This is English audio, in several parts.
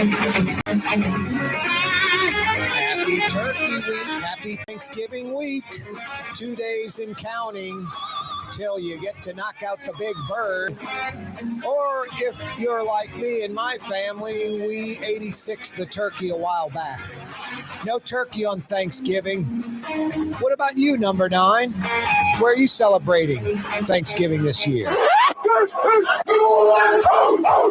Happy Turkey Week. Happy Thanksgiving week. 2 days and counting till you get to knock out the big bird. Or if you're like me and my family, we 86 the turkey a while back. No turkey on Thanksgiving. What about you, number 9? Where are you celebrating Thanksgiving this year?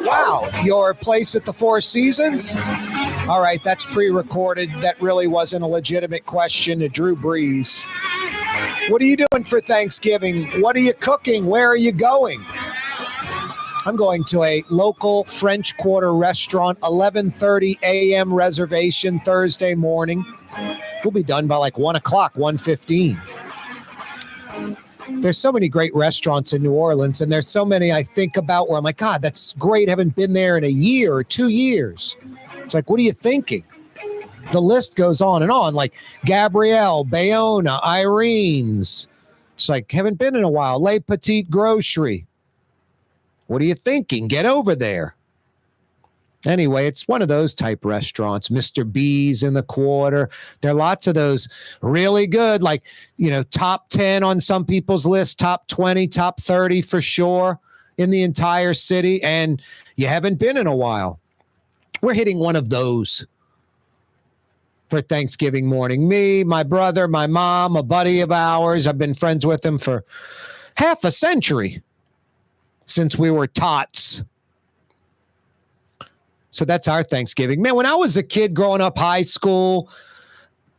Wow, your place at the Four Seasons? All right, that's pre-recorded. That really wasn't a legitimate question to Drew Brees. What are you doing for Thanksgiving? What are you cooking? Where are you going? I'm going to a local French Quarter restaurant, 11:30 a.m. reservation Thursday morning. We'll be done by like 1 o'clock, 1:15. There's so many great restaurants in New Orleans, and there's so many I think about where I'm like, God, that's great. I haven't been there in a year or 2 years. It's like, what are you thinking? The list goes on and on, like Gabrielle, Bayona, Irene's. It's like, haven't been in a while. Le Petit Grocery. What are you thinking? Get over there. Anyway, it's one of those type restaurants. Mr. B's in the Quarter. There are lots of those really good, like, top 10 on some people's list, top 20, top 30 for sure in the entire city. And you haven't been in a while. We're hitting one of those for Thanksgiving morning. Me, my brother, my mom, a buddy of ours. I've been friends with him for half a century since we were tots. So that's our Thanksgiving. Man, when I was a kid growing up high school,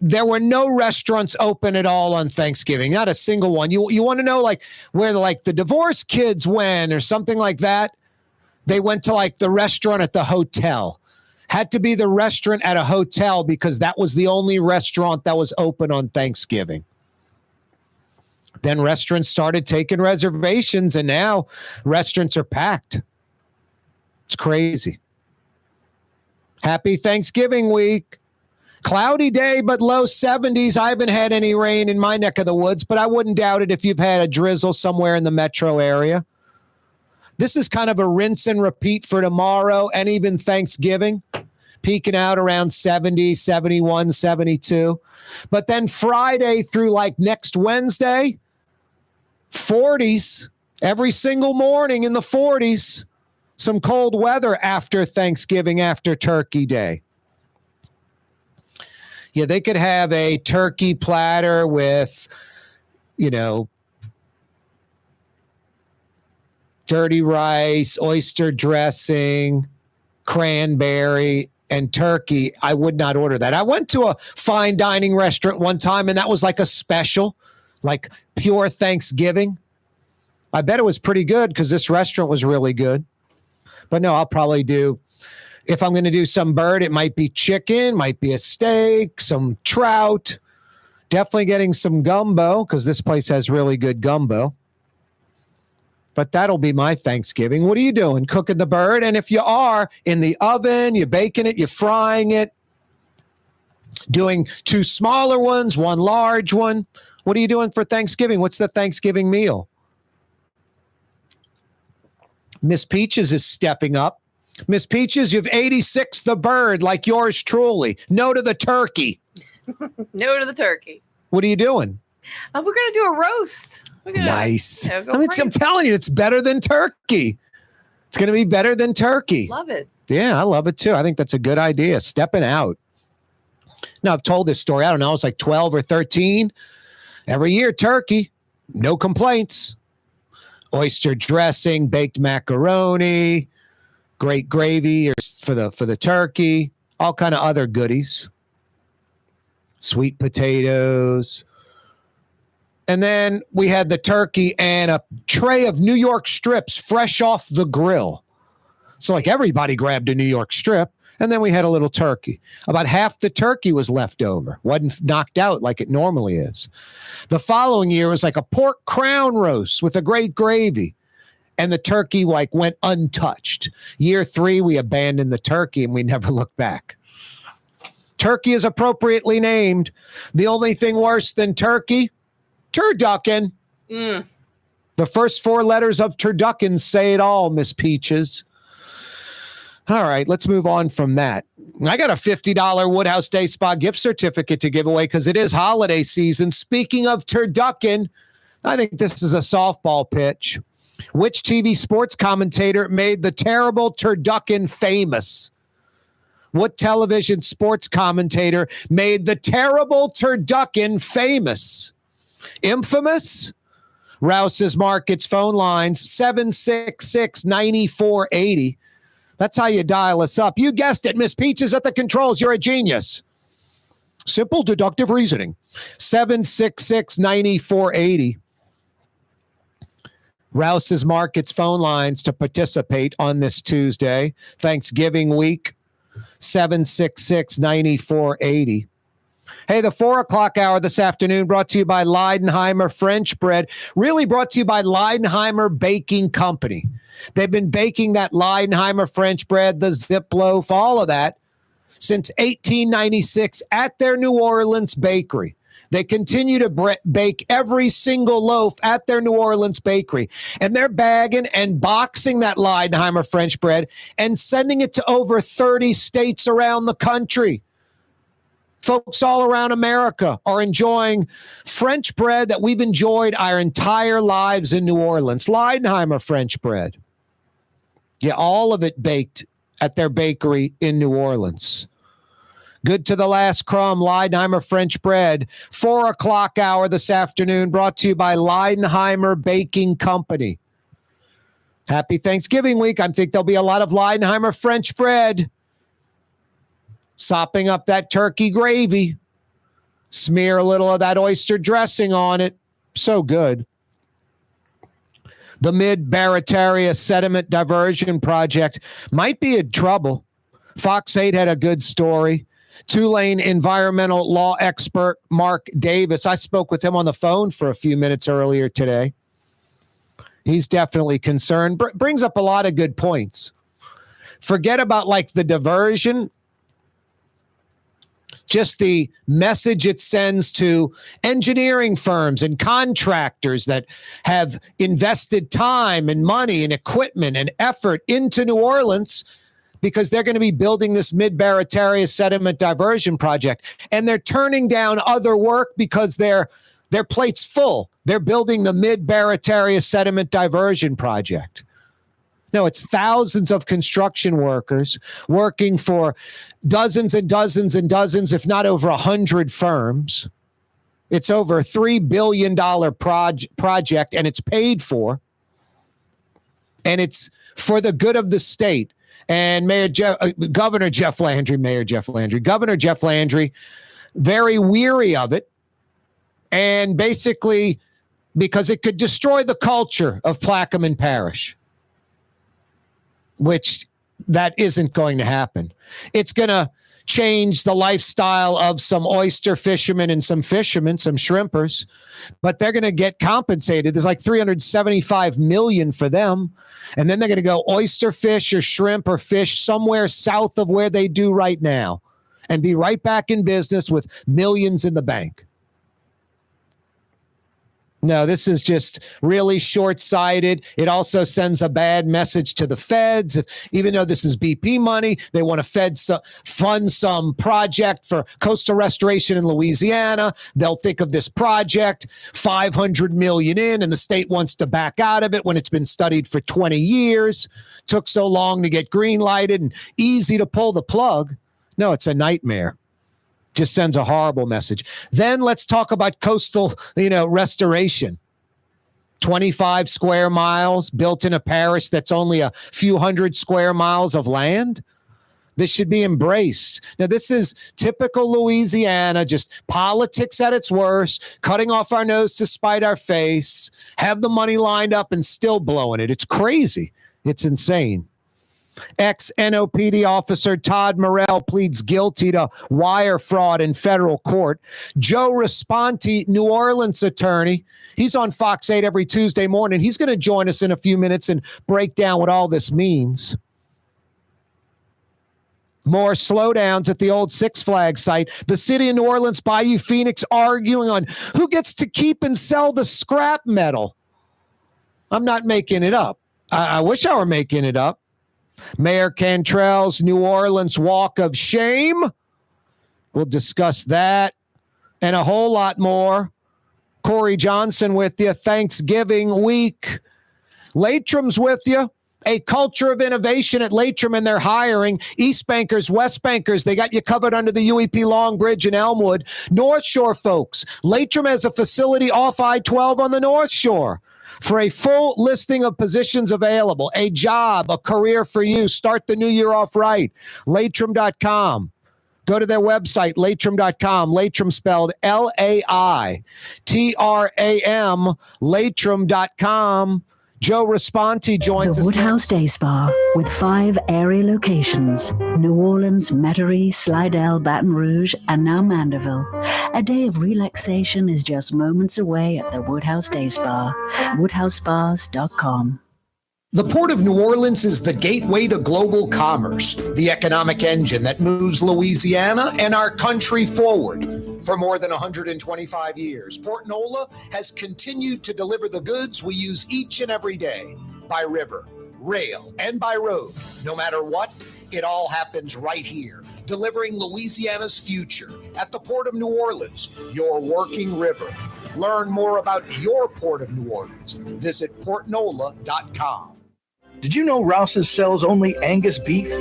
there were no restaurants open at all on Thanksgiving. Not a single one. You want to know like where the divorced kids went or something like that? They went to like the restaurant at the hotel. Had to be the restaurant at a hotel because that was the only restaurant that was open on Thanksgiving. Then restaurants started taking reservations, and now restaurants are packed. It's crazy. Happy Thanksgiving week. Cloudy day, but low 70s. I haven't had any rain in my neck of the woods, but I wouldn't doubt it if you've had a drizzle somewhere in the metro area. This is kind of a rinse and repeat for tomorrow and even Thanksgiving, peaking out around 70, 71, 72. But then Friday through like next Wednesday, 40s every single morning in the 40s. Some cold weather after Thanksgiving, after Turkey Day. Yeah, they could have a turkey platter with, dirty rice, oyster dressing, cranberry, and turkey. I would not order that. I went to a fine dining restaurant one time, and that was like a special, like pure Thanksgiving. I bet it was pretty good because this restaurant was really good. But no, I'll probably do, if I'm going to do some bird, it might be chicken, might be a steak, some trout. Definitely getting some gumbo because this place has really good gumbo. But that'll be my Thanksgiving. What are you doing? Cooking the bird? And if you are, in the oven, you're baking it, you're frying it, doing 2 smaller ones, 1 large one. What are you doing for Thanksgiving? What's the Thanksgiving meal? Miss Peaches is stepping up. Miss Peaches, you've 86 the bird like yours truly. No to the turkey. No to the turkey. What are you doing? We're going to do a roast. Nice. I'm telling you, it's better than turkey. It's going to be better than turkey. Love it. Yeah, I love it too. I think that's a good idea. Stepping out. Now, I've told this story. I don't know. It's like 12 or 13. Every year, turkey. No complaints. Oyster dressing, baked macaroni, great gravy for the turkey, all kind of other goodies. Sweet potatoes. And then we had the turkey and a tray of New York strips fresh off the grill. So like everybody grabbed a New York strip. And then we had a little turkey. About half the turkey was left over. Wasn't knocked out like it normally is. The following year was like a pork crown roast with a great gravy. And the turkey like went untouched. Year 3, we abandoned the turkey and we never looked back. Turkey is appropriately named. The only thing worse than turkey, turducken. The first 4 letters of turducken say it all, Miss Peaches. All right, let's move on from that. I got a $50 Woodhouse Day Spa gift certificate to give away because it is holiday season. Speaking of turducken, I think this is a softball pitch. Which TV sports commentator made the terrible turducken famous? What television sports commentator made the terrible turducken famous? Infamous? Rouse's Markets phone lines 766-9480. That's how you dial us up. You guessed it, Miss Peaches at the controls. You're a genius. Simple deductive reasoning. 766-9480. Rouse's Markets phone lines to participate on this Tuesday, Thanksgiving week. 766-9480. Hey, the 4 o'clock hour this afternoon brought to you by Leidenheimer French Bread, really brought to you by Leidenheimer Baking Company. They've been baking that Leidenheimer French bread, the zip loaf, all of that since 1896 at their New Orleans bakery. They continue to bake every single loaf at their New Orleans bakery. And they're bagging and boxing that Leidenheimer French bread and sending it to over 30 states around the country. Folks all around America are enjoying French bread that we've enjoyed our entire lives in New Orleans. Leidenheimer French bread. Yeah, all of it baked at their bakery in New Orleans. Good to the last crumb, Leidenheimer French bread. 4 o'clock hour this afternoon brought to you by Leidenheimer Baking Company. Happy Thanksgiving week. I think there'll be a lot of Leidenheimer French bread. Sopping up that turkey gravy. Smear a little of that oyster dressing on it. So good. The Mid-Barataria Sediment Diversion Project might be in trouble. Fox 8 had a good story. Tulane environmental law expert Mark Davis. I spoke with him on the phone for a few minutes earlier today. He's definitely concerned. Brings up a lot of good points. Forget about like the diversion. Just the message it sends to engineering firms and contractors that have invested time and money and equipment and effort into New Orleans because they're going to be building this Mid-Barataria Sediment Diversion Project. And they're turning down other work because their plate's full. They're building the Mid-Barataria Sediment Diversion Project. No, it's thousands of construction workers working for dozens and dozens and dozens, if not over 100 firms. It's over a $3 billion project, and it's paid for. And it's for the good of the state. And Governor Jeff Landry, very weary of it. And basically, because it could destroy the culture of Plaquemine Parish. Which that isn't going to happen. It's going to change the lifestyle of some oyster fishermen and some fishermen, some shrimpers, but they're going to get compensated. There's like $375 million for them. And then they're going to go oyster fish or shrimp or fish somewhere south of where they do right now and be right back in business with millions in the bank. No, this is just really short-sighted. It also sends a bad message to the feds. Even though this is BP money, they want to fund some project for coastal restoration in Louisiana. They'll think of this project, $500 million in, and the state wants to back out of it when it's been studied for 20 years. Took so long to get green-lighted and easy to pull the plug. No, it's a nightmare. Just sends a horrible message. Then let's talk about coastal, restoration. 25 square miles built in a parish that's only a few hundred square miles of land. This should be embraced. Now, this is typical Louisiana, just politics at its worst, cutting off our nose to spite our face, have the money lined up and still blowing it. It's crazy. It's insane. Ex-NOPD officer Todd Morrell pleads guilty to wire fraud in federal court. Joe Responti, New Orleans attorney, he's on Fox 8 every Tuesday morning. He's going to join us in a few minutes and break down what all this means. More slowdowns at the old Six Flags site. The city of New Orleans, Bayou Phoenix, arguing on who gets to keep and sell the scrap metal. I'm not making it up. I wish I were making it up. Mayor Cantrell's New Orleans Walk of Shame. We'll discuss that and a whole lot more. Corey Johnson with you. Thanksgiving week. Latrim's with you. A culture of innovation at Latrim, and they're hiring East Bankers, West Bankers. They got you covered under the UEP Long Bridge in Elmwood. North Shore folks. Latrim has a facility off I-12 on the North Shore. For a full listing of positions available, a job, a career for you, start the new year off right. Latrim.com. Go to their website, Latrim.com. Latrim spelled L-A-I-T-R-A-M, Latrim.com. Joe Responti joins us. The Woodhouse Day Spa with 5 area locations: New Orleans, Metairie, Slidell, Baton Rouge, and now Mandeville. A day of relaxation is just moments away at the Woodhouse Day Spa. WoodhouseSpas.com. The Port of New Orleans is the gateway to global commerce, the economic engine that moves Louisiana and our country forward. For more than 125 years, Port Nola has continued to deliver the goods we use each and every day, by river, rail, and by road. No matter what, it all happens right here, delivering Louisiana's future at the Port of New Orleans, your working river. Learn more about your Port of New Orleans. Visit portnola.com. Did you know Rouse's sells only Angus beef?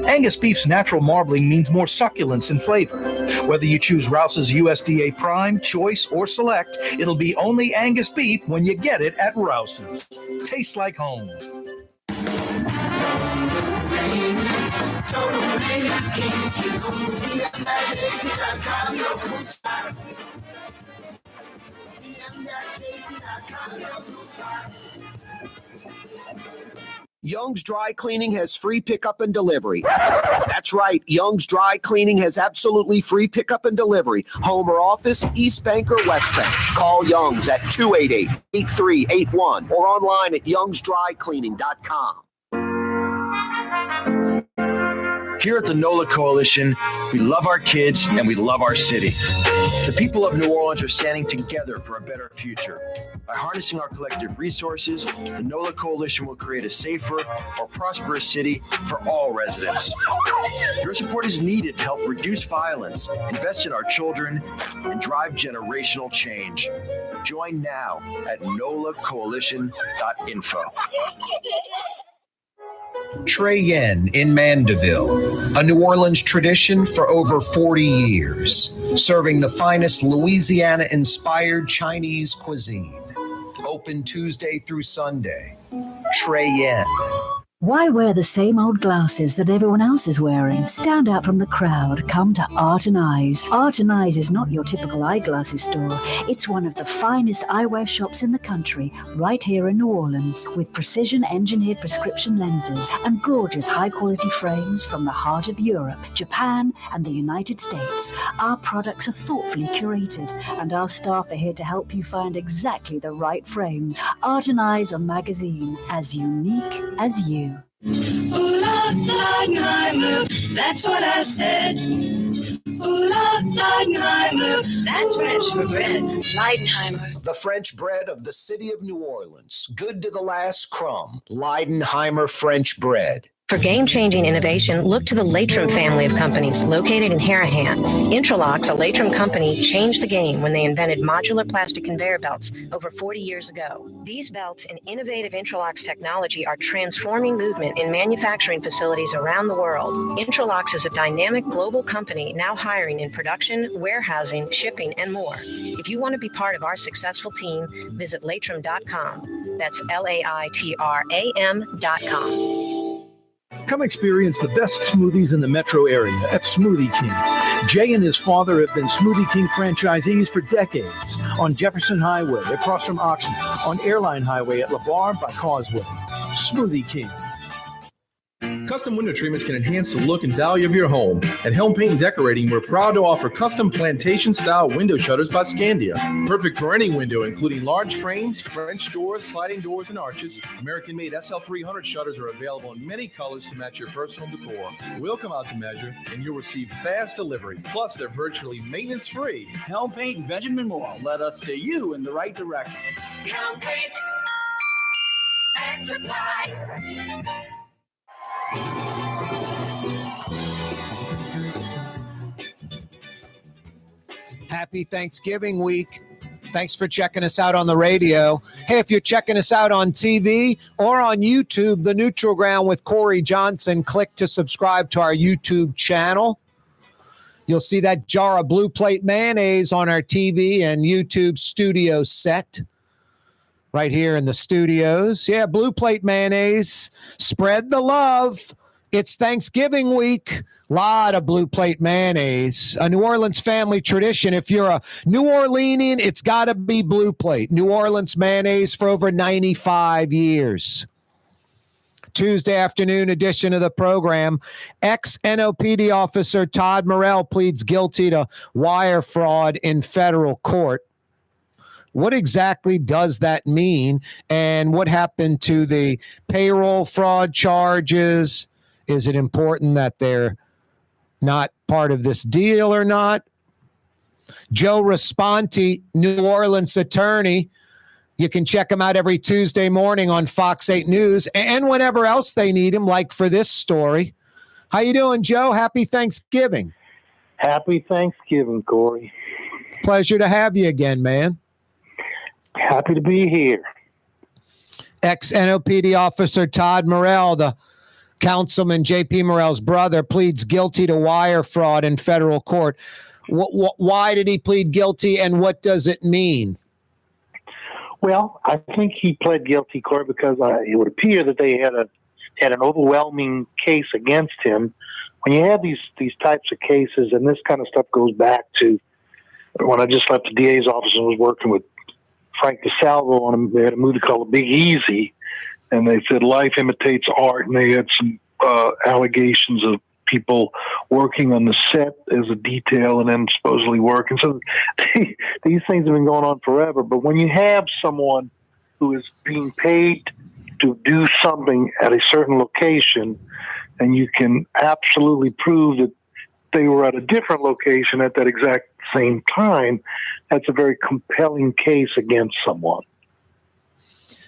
Angus beef's natural marbling means more succulence and flavor. Whether you choose Rouse's USDA Prime, Choice, or Select, it'll be only Angus beef when you get it at Rouse's. Tastes like home. Young's Dry Cleaning has free pickup and delivery. That's right. Young's Dry Cleaning has absolutely free pickup and delivery. Home or office, East Bank or West Bank. Call Young's at 288-8381 or online at youngsdrycleaning.com. Here at the NOLA Coalition, we love our kids and we love our city. The people of New Orleans are standing together for a better future. By harnessing our collective resources, the NOLA Coalition will create a safer, more prosperous city for all residents. Your support is needed to help reduce violence, invest in our children, and drive generational change. Join now at nolacoalition.info. Trey Yen in Mandeville, a New Orleans tradition for over 40 years, serving the finest Louisiana-inspired Chinese cuisine. Open Tuesday through Sunday. Trey Yen. Why wear the same old glasses that everyone else is wearing? Stand out from the crowd. Come to Art and Eyes. Art and Eyes is not your typical eyeglasses store. It's one of the finest eyewear shops in the country, right here in New Orleans, with precision-engineered prescription lenses and gorgeous high-quality frames from the heart of Europe, Japan, and the United States. Our products are thoughtfully curated, and our staff are here to help you find exactly the right frames. Art and Eyes, a magazine as unique as you. Ooh, Leidenheimer, that's what I said. Ooh, Leidenheimer, that's French for bread. Leidenheimer. The French bread of the city of New Orleans. Good to the last crumb. Leidenheimer French bread. For game-changing innovation, look to the Latrim family of companies located in Harahan. Intralocks, a Latrim company, changed the game when they invented modular plastic conveyor belts over 40 years ago. These belts and innovative Intralocks technology are transforming movement in manufacturing facilities around the world. Intralocks is a dynamic global company now hiring in production, warehousing, shipping, and more. If you want to be part of our successful team, visit Latrim.com. That's LAITRAM.com. Come experience the best smoothies in the metro area at Smoothie King. Jay and his father have been Smoothie King franchisees for decades. On Jefferson Highway, across from Oxnard, on Airline Highway at LeBar by Causeway. Smoothie King. Custom window treatments can enhance the look and value of your home. At Helm Paint and Decorating, we're proud to offer custom plantation-style window shutters by Scandia. Perfect for any window, including large frames, French doors, sliding doors, and arches. American-made SL300 shutters are available in many colors to match your personal decor. We'll come out to measure, and you'll receive fast delivery. Plus, they're virtually maintenance-free. Helm Paint and Benjamin Moore led us steer you in the right direction. Helm Paint and Supply. Happy Thanksgiving week. Thanks for checking us out on the radio. Hey, if you're checking us out on TV or on YouTube, The Neutral Ground with Corey Johnson, click to subscribe to our YouTube channel. You'll see that jar of Blue Plate mayonnaise on our TV and YouTube studio set right here in the studios. Yeah, Blue Plate mayonnaise. Spread the love. It's Thanksgiving week. Lot of Blue Plate mayonnaise. A New Orleans family tradition. If you're a New Orleanian, it's got to be Blue Plate. New Orleans mayonnaise for over 95 years. Tuesday afternoon edition of the program. Ex-NOPD officer Todd Morrell pleads guilty to wire fraud in federal court. What exactly does that mean? And what happened to the payroll fraud charges? Is it important that they're not part of this deal or not? Joe Responti, New Orleans attorney. You can check him out every Tuesday morning on Fox 8 News and whenever else they need him, like for this story. How you doing, Joe? Happy Thanksgiving. Happy Thanksgiving, Corey. Pleasure to have you again, man. Happy to be here. Ex-NOPD officer Todd Morrell, the Councilman J.P. Morrell's brother, pleads guilty to wire fraud in federal court. Why did he plead guilty, and what does it mean? Well, I think he pled guilty, Corey, because it would appear that they had an overwhelming case against him. When you have these types of cases, and this kind of stuff goes back to when I just left the DA's office and was working with Frank DeSalvo on they had a movie called Big Easy, and they said life imitates art, and they had some allegations of people working on the set as a detail and then supposedly working. So these things have been going on forever. But when you have someone who is being paid to do something at a certain location, and you can absolutely prove that they were at a different location at that exact same time, that's a very compelling case against someone.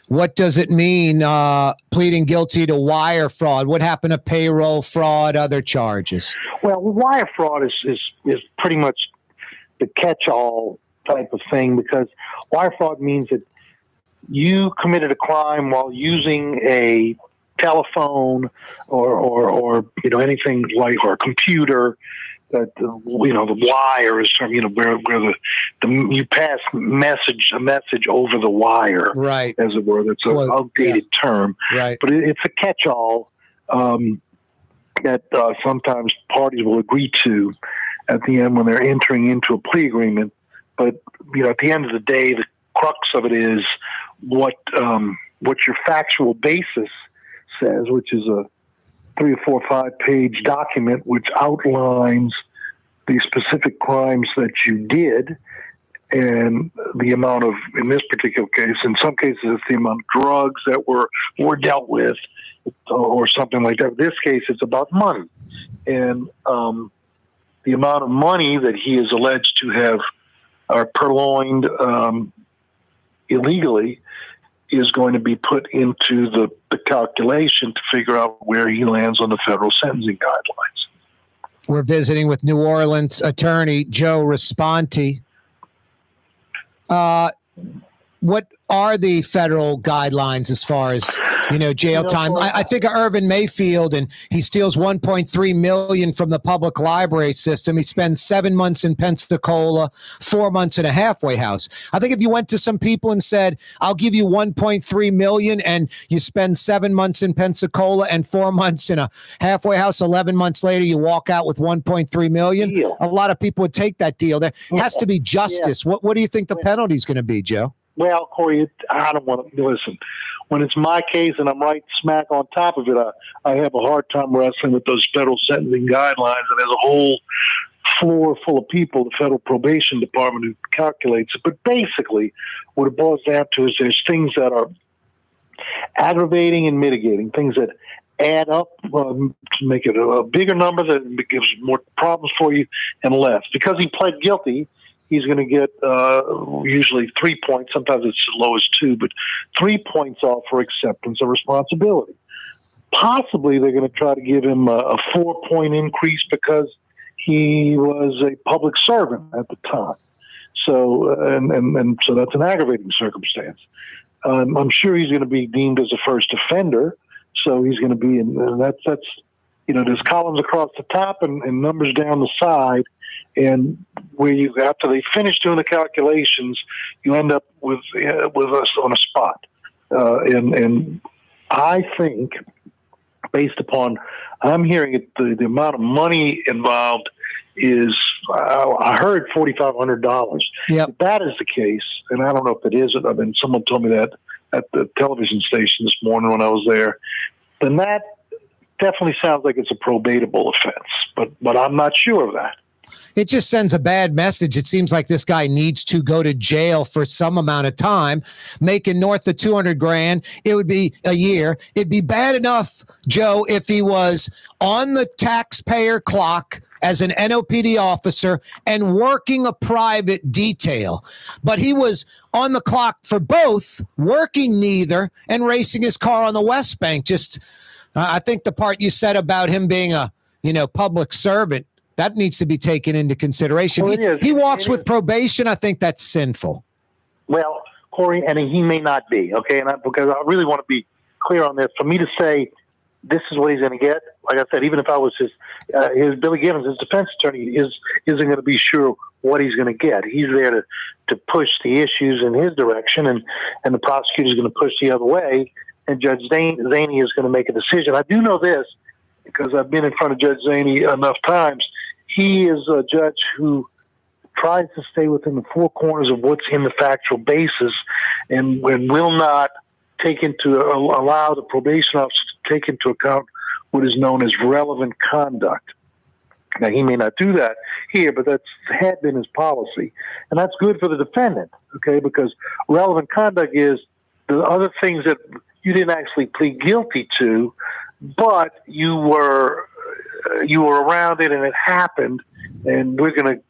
What does it mean, pleading guilty to wire fraud? What happened to payroll fraud, other charges? Well, wire fraud is pretty much the catch-all type of thing, because wire fraud means that you committed a crime while using a telephone or anything like, or a computer, that the wire is from where you pass a message over the wire, right? As it were. That's an outdated term, right? But it's a catch-all that sometimes parties will agree to at the end when they're entering into a plea agreement. But at the end of the day, the crux of it is what your factual basis says, which is a 3 or 4 or 5 page document which outlines the specific crimes that you did and the amount of, in this particular case, in some cases it's the amount of drugs that were dealt with or something like that. In this case, it's about money. And the amount of money that he is alleged to have purloined illegally is going to be put into the calculation to figure out where he lands on the federal sentencing guidelines. We're visiting with New Orleans attorney Joe Responti. What are the federal guidelines as far as jail time? I think of Irvin Mayfield, and he steals $1.3 million from the public library system. He spends 7 months in Pensacola, 4 months in a halfway house. I think if you went to some people and said, "I'll give you $1.3 million," and you spend 7 months in Pensacola and 4 months in a halfway house, 11 months later you walk out with $1.3 million. Deal. A lot of people would take that deal. There has to be justice. What do you think the penalty is going to be, Joe? Well, Corey, I don't want to listen. When it's my case and I'm right smack on top of it, I have a hard time wrestling with those federal sentencing guidelines. And there's a whole floor full of people, the federal probation department, who calculates it. But basically, what it boils down to is there's things that are aggravating and mitigating, things that add up to make it a bigger number that gives more problems for you, and less. Because he pled guilty, he's going to get usually 3 points. Sometimes it's as low as 2, but 3 points off for acceptance of responsibility. possibly they're going to try to give him a 4-point increase because he was a public servant at the time. So, and so that's an aggravating circumstance. I'm sure he's going to be deemed as a first offender. So he's going to be in, and that's, there's columns across the top and numbers down the side. And where you, after they finish doing the calculations, you end up with us on a spot. And I think, based upon, I'm hearing it, the amount of money involved is, I heard $4,500. Yep. If that is the case, and I don't know if it is, I mean, someone told me that at the television station this morning when I was there, then that definitely sounds like it's a probatable offense. But I'm not sure of that. It just sends a bad message. It seems like this guy needs to go to jail for some amount of time, making north of 200 grand. It would be a year. It'd be bad enough, Joe, if he was on the taxpayer clock as an NOPD officer and working a private detail. But he was on the clock for both, working neither, and racing his car on the West Bank. Just, I think the part you said about him being a, public servant, that needs to be taken into consideration. Well, he walks with probation. I think that's sinful. Well, Corey, and he may not be, okay? Because I really want to be clear on this. For me to say this is what he's going to get, like I said, even if I was his Billy Gibbons, his defense attorney, isn't going to be sure what he's going to get. He's there to push the issues in his direction, and the prosecutor is going to push the other way, and Judge Zaney is going to make a decision. I do know this, because I've been in front of Judge Zaney enough times. He is a judge who tries to stay within the four corners of what's in the factual basis, and will not allow the probation officer to take into account what is known as relevant conduct. Now, he may not do that here, but that's had been his policy. And that's good for the defendant, okay, because relevant conduct is the other things that you didn't actually plead guilty to, but you were around it and it happened, and we're going to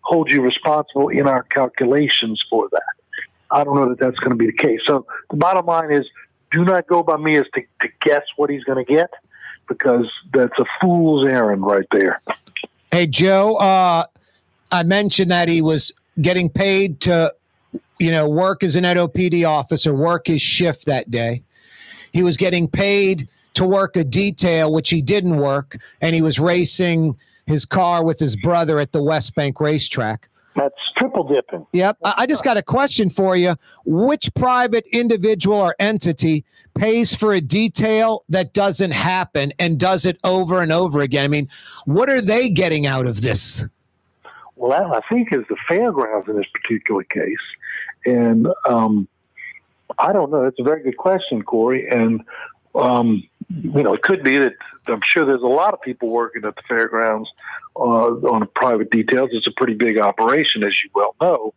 hold you responsible in our calculations for that. I don't know that that's going to be the case. So the bottom line is, do not go by me as to guess what he's going to get, because that's a fool's errand right there. Hey, Joe, I mentioned that he was getting paid to, work as an NOPD officer, work his shift that day. He was getting paid to work a detail, which he didn't work, and he was racing his car with his brother at the West Bank racetrack. That's triple dipping. Yep. I just got a question for you. Which private individual or entity pays for a detail that doesn't happen and does it over and over again? I mean, what are they getting out of this? Well, that, I think, is the fairgrounds in this particular case. And I don't know. It's a very good question, Corey. And, it could be that I'm sure there's a lot of people working at the fairgrounds on private details. It's a pretty big operation, as you well know.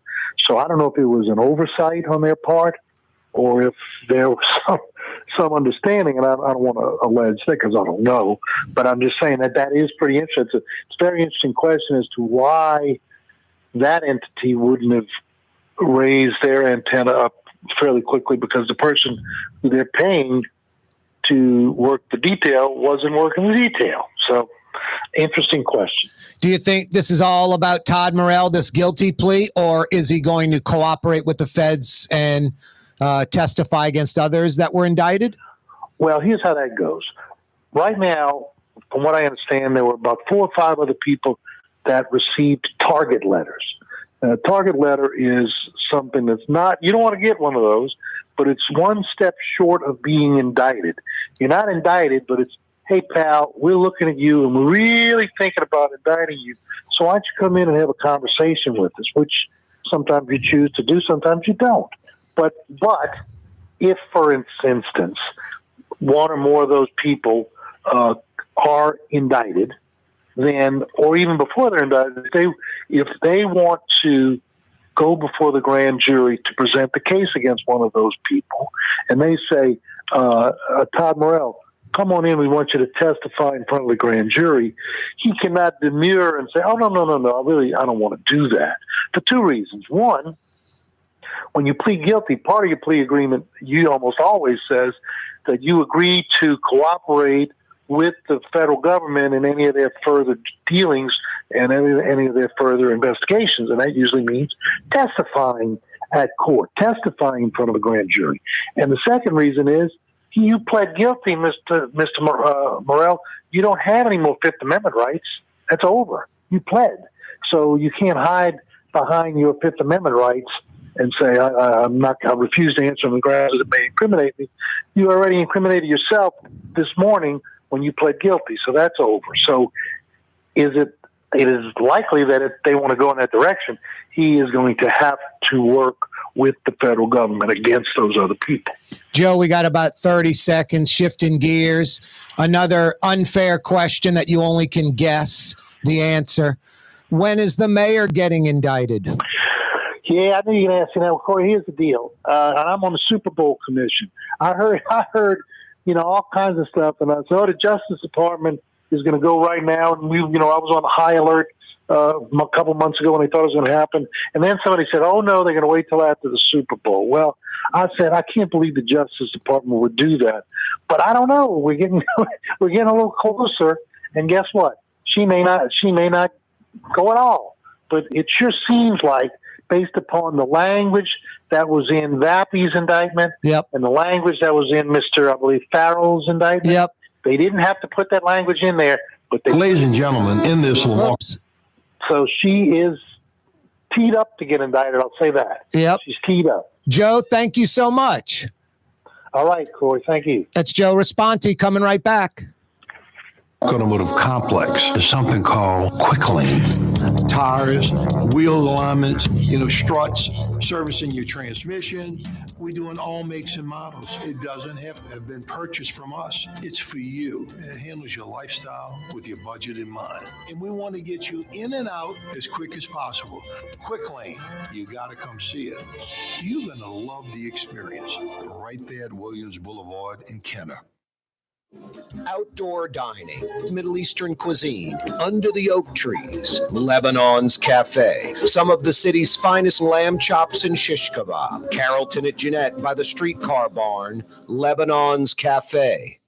So I don't know if it was an oversight on their part or if there was some understanding, and I don't want to allege that because I don't know, but I'm just saying that is pretty interesting. It's a very interesting question as to why that entity wouldn't have raised their antenna up fairly quickly, because the person who they're paying to work the detail wasn't working the detail. So, interesting question. Do you think this is all about Todd Morrell, this guilty plea, or is he going to cooperate with the feds and testify against others that were indicted? Well, here's how that goes. Right now, from what I understand, there were about 4 or 5 other people that received target letters. A target letter is something that's not, you don't want to get one of those, but it's one step short of being indicted. You're not indicted, but it's, hey, pal, we're looking at you and we're really thinking about indicting you. So why don't you come in and have a conversation with us, which sometimes you choose to do, sometimes you don't. But if, for instance, one or more of those people are indicted, then, or even before they're indicted, if they want to go before the grand jury to present the case against one of those people, and they say, Todd Morrell, come on in, we want you to testify in front of the grand jury, he cannot demur and say, oh, no, I don't want to do that, for 2 reasons. One, when you plead guilty, part of your plea agreement, you almost always says that you agree to cooperate with the federal government in any of their further dealings and any of their further investigations. And that usually means testifying at court, testifying in front of a grand jury. And the second reason is you pled guilty, Mr. Morrell. You don't have any more Fifth Amendment rights. That's over. You pled. So you can't hide behind your Fifth Amendment rights and say, I refuse to answer on the grounds that it may incriminate me. You already incriminated yourself this morning when you pled guilty. So that's over. So it is likely that if they want to go in that direction, he is going to have to work with the federal government against those other people. Joe, we got about 30 seconds, shifting gears. Another unfair question that you only can guess the answer. When is the mayor getting indicted? Yeah, I knew you were going to ask me that. Well, Corey, here's the deal. I'm on the Super Bowl commission. I heard, all kinds of stuff. And I said, the Justice Department is going to go right now. And I was on high alert a couple months ago when they thought it was going to happen. And then somebody said, oh, no, they're going to wait till after the Super Bowl. Well, I said, I can't believe the Justice Department would do that. But I don't know. We're getting a little closer. And guess what? She may not go at all. But it sure seems like, based upon the language that was in Vappy's indictment and the language that was in Mr. I believe Farrell's indictment, they didn't have to put that language in there. But ladies and gentlemen, in this law. So she is teed up to get indicted. I'll say that. Yep. She's teed up. Joe, thank you so much. All right, Corey. Thank you. That's Joe Responti coming right back. Automotive complex is something called Quick Lane. Tires, wheel alignments, struts, servicing your transmission. We do in all makes and models. It doesn't have to have been purchased from us. It's for you. It handles your lifestyle with your budget in mind. And we want to get you in and out as quick as possible. Quick Lane, you got to come see it. You're going to love the experience right there at Williams Boulevard in Kenner. Outdoor dining, Middle Eastern cuisine, under the oak trees, Lebanon's Cafe, some of the city's finest lamb chops and shish kebab, Carrollton at Jeanette by the streetcar barn, Lebanon's Cafe.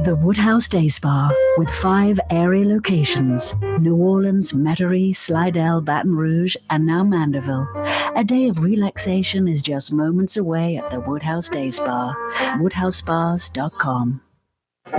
The Woodhouse Day Spa, with 5 area locations, New Orleans, Metairie, Slidell, Baton Rouge, and now Mandeville. A day of relaxation is just moments away at the Woodhouse Day Spa, woodhousespas.com.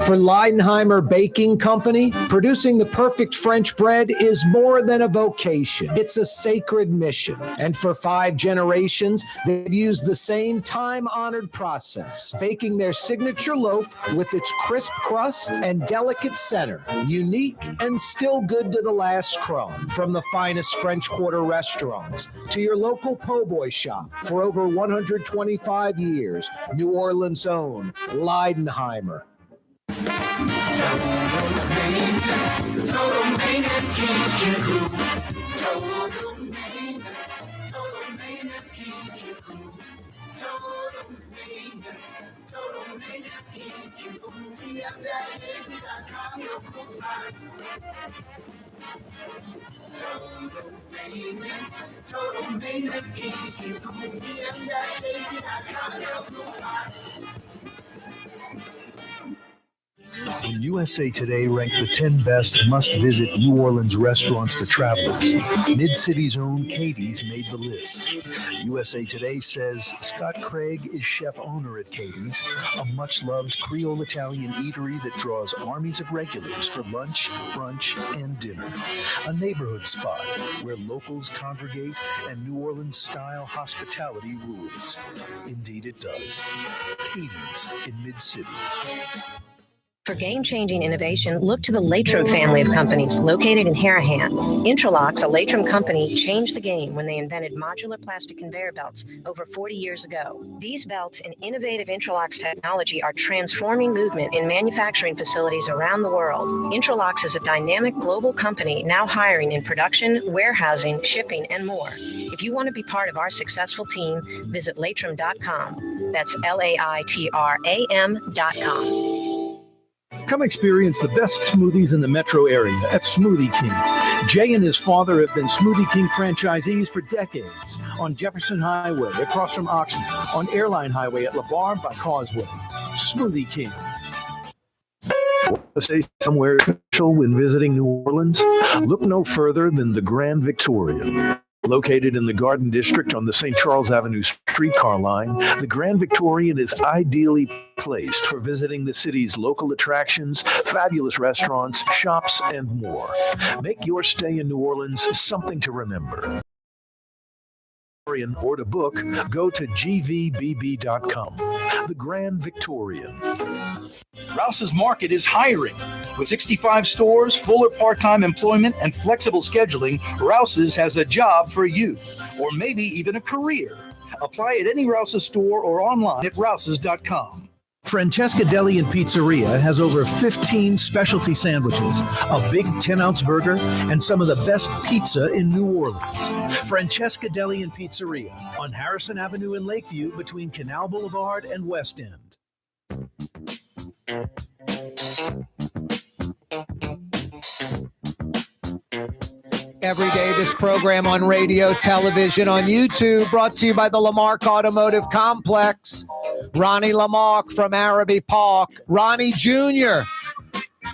For Leidenheimer Baking Company, producing the perfect French bread is more than a vocation. It's a sacred mission. And for 5 generations, they've used the same time-honored process, baking their signature loaf with its crisp crust and delicate center, unique and still good to the last crumb. From the finest French Quarter restaurants to your local po' boy shop, for over 125 years, New Orleans' own Leidenheimer. Total maintenance keeps you cool. Total maintenance keeps you cool. Total maintenance keeps you cool. TM-AC.com, your cool spots. Total maintenance keeps you cool. TM-AC.com, your cool spots. When USA Today ranked the 10 best must-visit New Orleans restaurants for travelers, Mid-City's own Katie's made the list. USA Today says Scott Craig is chef-owner at Katie's, a much-loved Creole Italian eatery that draws armies of regulars for lunch, brunch, and dinner. A neighborhood spot where locals congregate and New Orleans-style hospitality rules. Indeed it does. Katie's in Mid-City. For game-changing innovation, look to the Latrim family of companies located in Harahan. Intralox, a Latrim company, changed the game when they invented modular plastic conveyor belts over 40 years ago. These belts and innovative Intralox technology are transforming movement in manufacturing facilities around the world. Intralox is a dynamic global company now hiring in production, warehousing, shipping, and more. If you want to be part of our successful team, visit Latrim.com. That's LAITRAM.com. Come experience the best smoothies in the metro area at Smoothie King. Jay and his father have been Smoothie King franchisees for decades on Jefferson Highway across from Oxnard, on Airline Highway at LaBarre by Causeway. Smoothie King. To say somewhere special when visiting New Orleans? Look no further than the Grand Victorian. Located in the Garden District on the St. Charles Avenue streetcar line, the Grand Victorian is ideally placed for visiting the city's local attractions, fabulous restaurants, shops, and more. Make your stay in New Orleans something to remember. Or to book, go to gvbb.com. The Grand Victorian. Rouse's Market is hiring. With 65 stores, full or part-time employment, and flexible scheduling, Rouse's has a job for you, or maybe even a career. Apply at any Rouse's store or online at rouses.com. Francesca Deli and Pizzeria has over 15 specialty sandwiches, a big 10-ounce burger, and some of the best pizza in New Orleans. Francesca Deli and Pizzeria on Harrison Avenue in Lakeview between Canal Boulevard and West End. Every day, this program on radio, television, on YouTube, brought to you by the Lamarck Automotive Complex. Ronnie Lamarck from Araby Park. Ronnie Jr.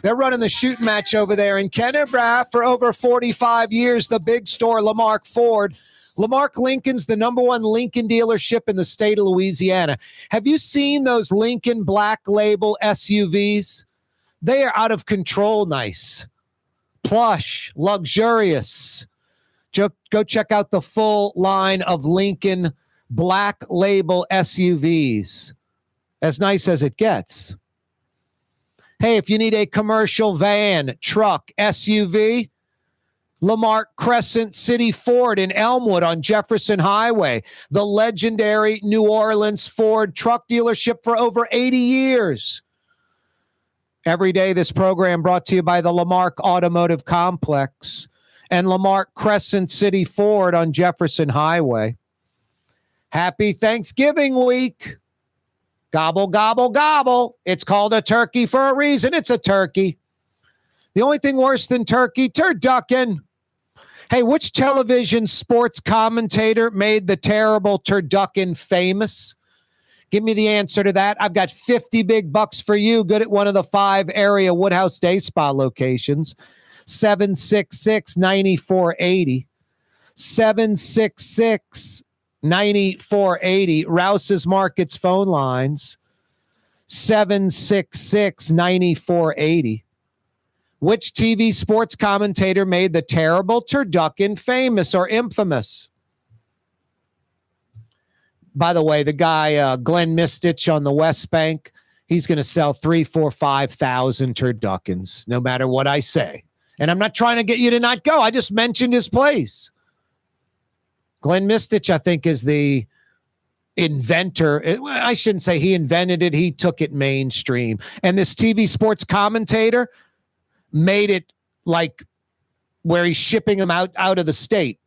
They're running the shooting match over there in Kennebrath for over 45 years. The big store, Lamarck Ford. Lamarck Lincoln's the number one Lincoln dealership in the state of Louisiana. Have you seen those Lincoln Black Label SUVs? They are out of control nice. Plush, luxurious. Go check out the full line of Lincoln Black Label SUVs. As nice as it gets. Hey, if you need a commercial van, truck, SUV, Lamarck Crescent City Ford in Elmwood on Jefferson Highway, the legendary New Orleans Ford truck dealership for over 80 years. Every day, this program brought to you by the Lamarck Automotive Complex and Lamarck Crescent City Ford on Jefferson Highway. Happy Thanksgiving week. Gobble, gobble, gobble. It's called a turkey for a reason. It's a turkey. The only thing worse than turkey, turducken. Hey, which television sports commentator made the terrible turducken famous? Give me the answer to that. I've got 50 big bucks for you. Good at one of the 5 area Woodhouse Day Spa locations. 766-9480. 766-9480. Rouse's Markets phone lines. 766-9480. Which TV sports commentator made the terrible turducken famous or infamous? By the way, the guy, Glenn Mistich on the West Bank, he's going to sell 3,000, 4,000, 5,000 turduckens, no matter what I say. And I'm not trying to get you to not go. I just mentioned his place. Glenn Mistich, I think, is the inventor. I shouldn't say he invented it. He took it mainstream. And this TV sports commentator made it like where he's shipping them out of the state.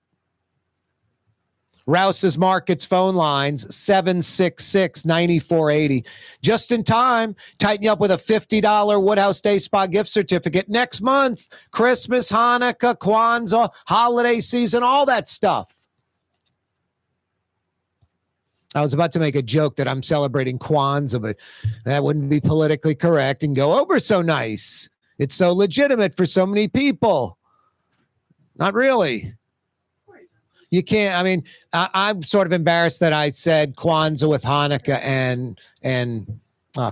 Rouse's Markets phone lines, 766-9480. Just in time, tighten you up with a $50 Woodhouse Day Spa gift certificate next month. Christmas, Hanukkah, Kwanzaa, holiday season, all that stuff. I was about to make a joke that I'm celebrating Kwanzaa, but that wouldn't be politically correct and go over so nice. It's so legitimate for so many people. Not really. You can't, I mean, I'm sort of embarrassed that I said Kwanzaa with Hanukkah and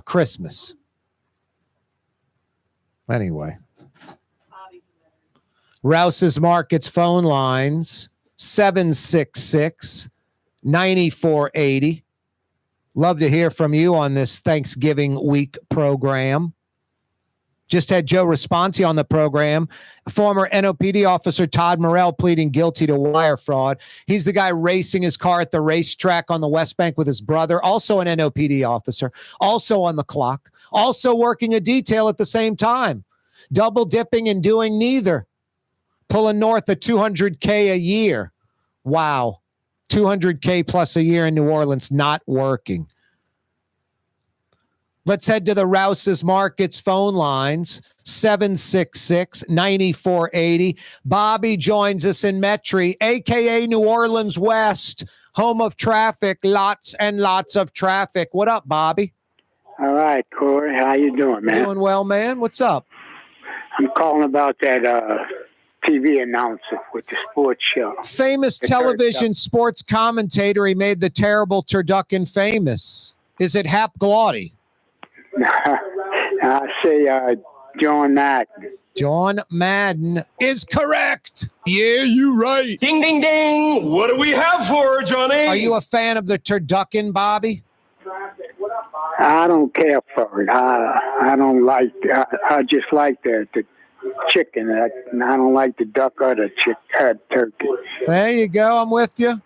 Christmas. Anyway. Rouse's Markets phone lines, 766-9480. Love to hear from you on this Thanksgiving week program. Just had Joe Responsi on the program, former NOPD officer Todd Morrell pleading guilty to wire fraud. He's the guy racing his car at the racetrack on the West Bank with his brother, also an NOPD officer, also on the clock, also working a detail at the same time, double dipping and doing neither, pulling north of $200K a year. Wow. $200K plus a year in New Orleans, not working. Let's head to the Rouse's Markets phone lines, 766-9480. Bobby joins us in Metairie, a.k.a. New Orleans West, home of traffic, lots and lots of traffic. What up, Bobby? All right, Corey. How you doing, man? Doing well, man. What's up? I'm calling about that TV announcer with the sports show. Famous television sports commentator. He made the terrible turducken famous. Is it Hap Glaudy? I say John Madden. John Madden is correct. Yeah, you're right. Ding, ding, ding. What do we have for her, Johnny? Are you a fan of the turducken, Bobby? I don't care for it. I don't like. I just like the chicken. I don't like the duck or the turkey. There you go. I'm with you.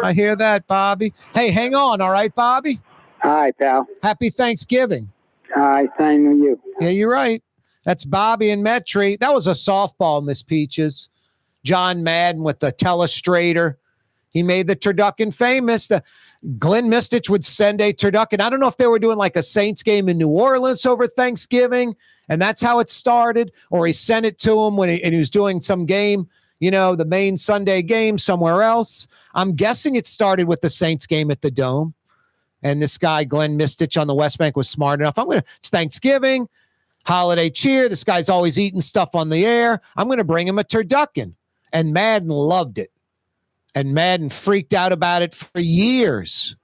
I hear that, Bobby. Hey, hang on. All right, Bobby? All right, pal. Happy Thanksgiving. All right, same to you. Yeah, you're right. That's Bobby and Metri. That was a softball, Miss Peaches. John Madden with the telestrator. He made the turducken famous. Glenn Mistich would send a turducken. I don't know if they were doing like a Saints game in New Orleans over Thanksgiving, and that's how it started, or he sent it to him when he was doing some game, the main Sunday game somewhere else. I'm guessing it started with the Saints game at the Dome, and this guy, Glenn Mistich on the West Bank, was smart enough. It's Thanksgiving, holiday cheer. This guy's always eating stuff on the air. I'm going to bring him a turducken. And Madden loved it. And Madden freaked out about it for years.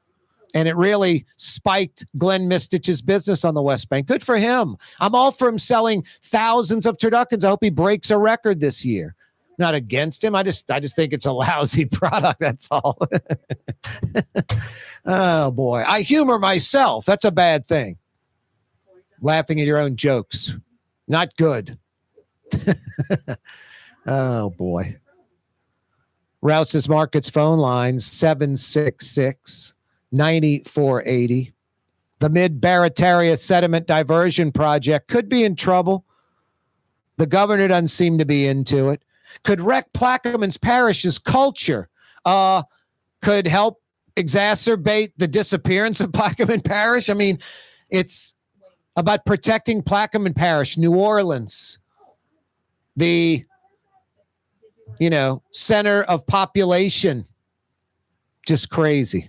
And it really spiked Glenn Mistich's business on the West Bank. Good for him. I'm all for him selling thousands of turduckens. I hope he breaks a record this year. Not against him. I just think it's a lousy product. That's all. Oh, boy. I humor myself. That's a bad thing. Laughing at your own jokes. Not good. Oh, boy. Rouse's Markets phone lines, 766-9480. The Mid-Barataria Sediment Diversion Project could be in trouble. The governor doesn't seem to be into it. Could wreck Plaquemines Parish's culture. Could help exacerbate the disappearance of Plaquemine Parish. I mean, it's about protecting Plaquemine Parish, New Orleans, the center of population. Just crazy.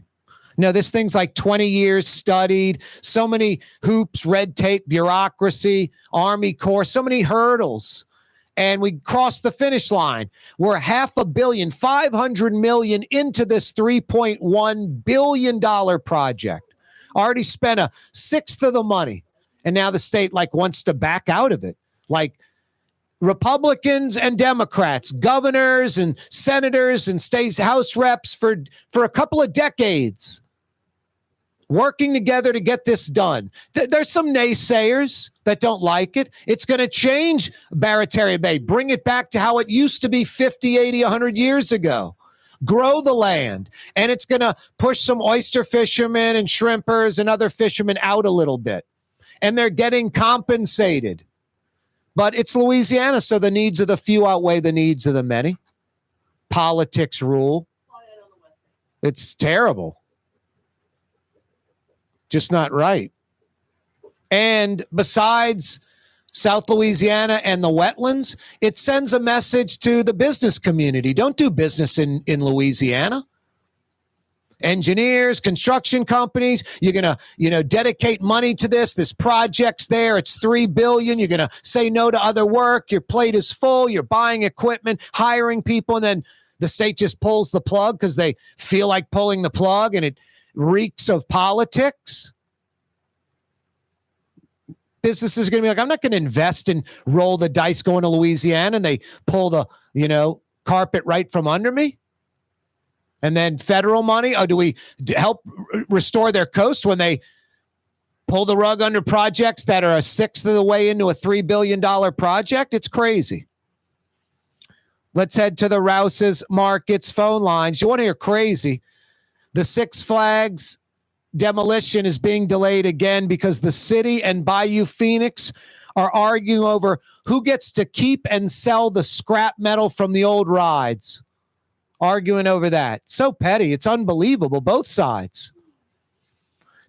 No, this thing's like 20 years studied, so many hoops, red tape, bureaucracy, Army Corps, so many hurdles. And we crossed the finish line. We're $500 million into this $3.1 billion project. Already spent a sixth of the money. And now the state wants to back out of it. Republicans and Democrats, governors and senators and state house reps for a couple of decades working together to get this done. There's some naysayers that don't like it. It's going to change Barataria Bay, bring it back to how it used to be 50, 80, 100 years ago. Grow the land, and it's going to push some oyster fishermen and shrimpers and other fishermen out a little bit. And they're getting compensated. But it's Louisiana, so the needs of the few outweigh the needs of the many. Politics rule. It's terrible. Just not right. And besides South Louisiana and the wetlands, it sends a message to the business community. Don't do business in Louisiana. Engineers, construction companies, you're going to, dedicate money to this project's there. It's $3 billion. You're going to say no to other work. Your plate is full. You're buying equipment, hiring people. And then the state just pulls the plug because they feel like pulling the plug, and it reeks of politics. Businesses are going to be like, I'm not going to invest and roll the dice going to Louisiana. And they pull the, carpet right from under me. And then federal money, or do we help restore their coast when they pull the rug under projects that are a sixth of the way into a $3 billion project? It's crazy. Let's head to the Rouse's Markets phone lines. You want to hear crazy? The Six Flags demolition is being delayed again because the city and Bayou Phoenix are arguing over who gets to keep and sell the scrap metal from the old rides. Arguing over that. So petty. It's unbelievable. Both sides.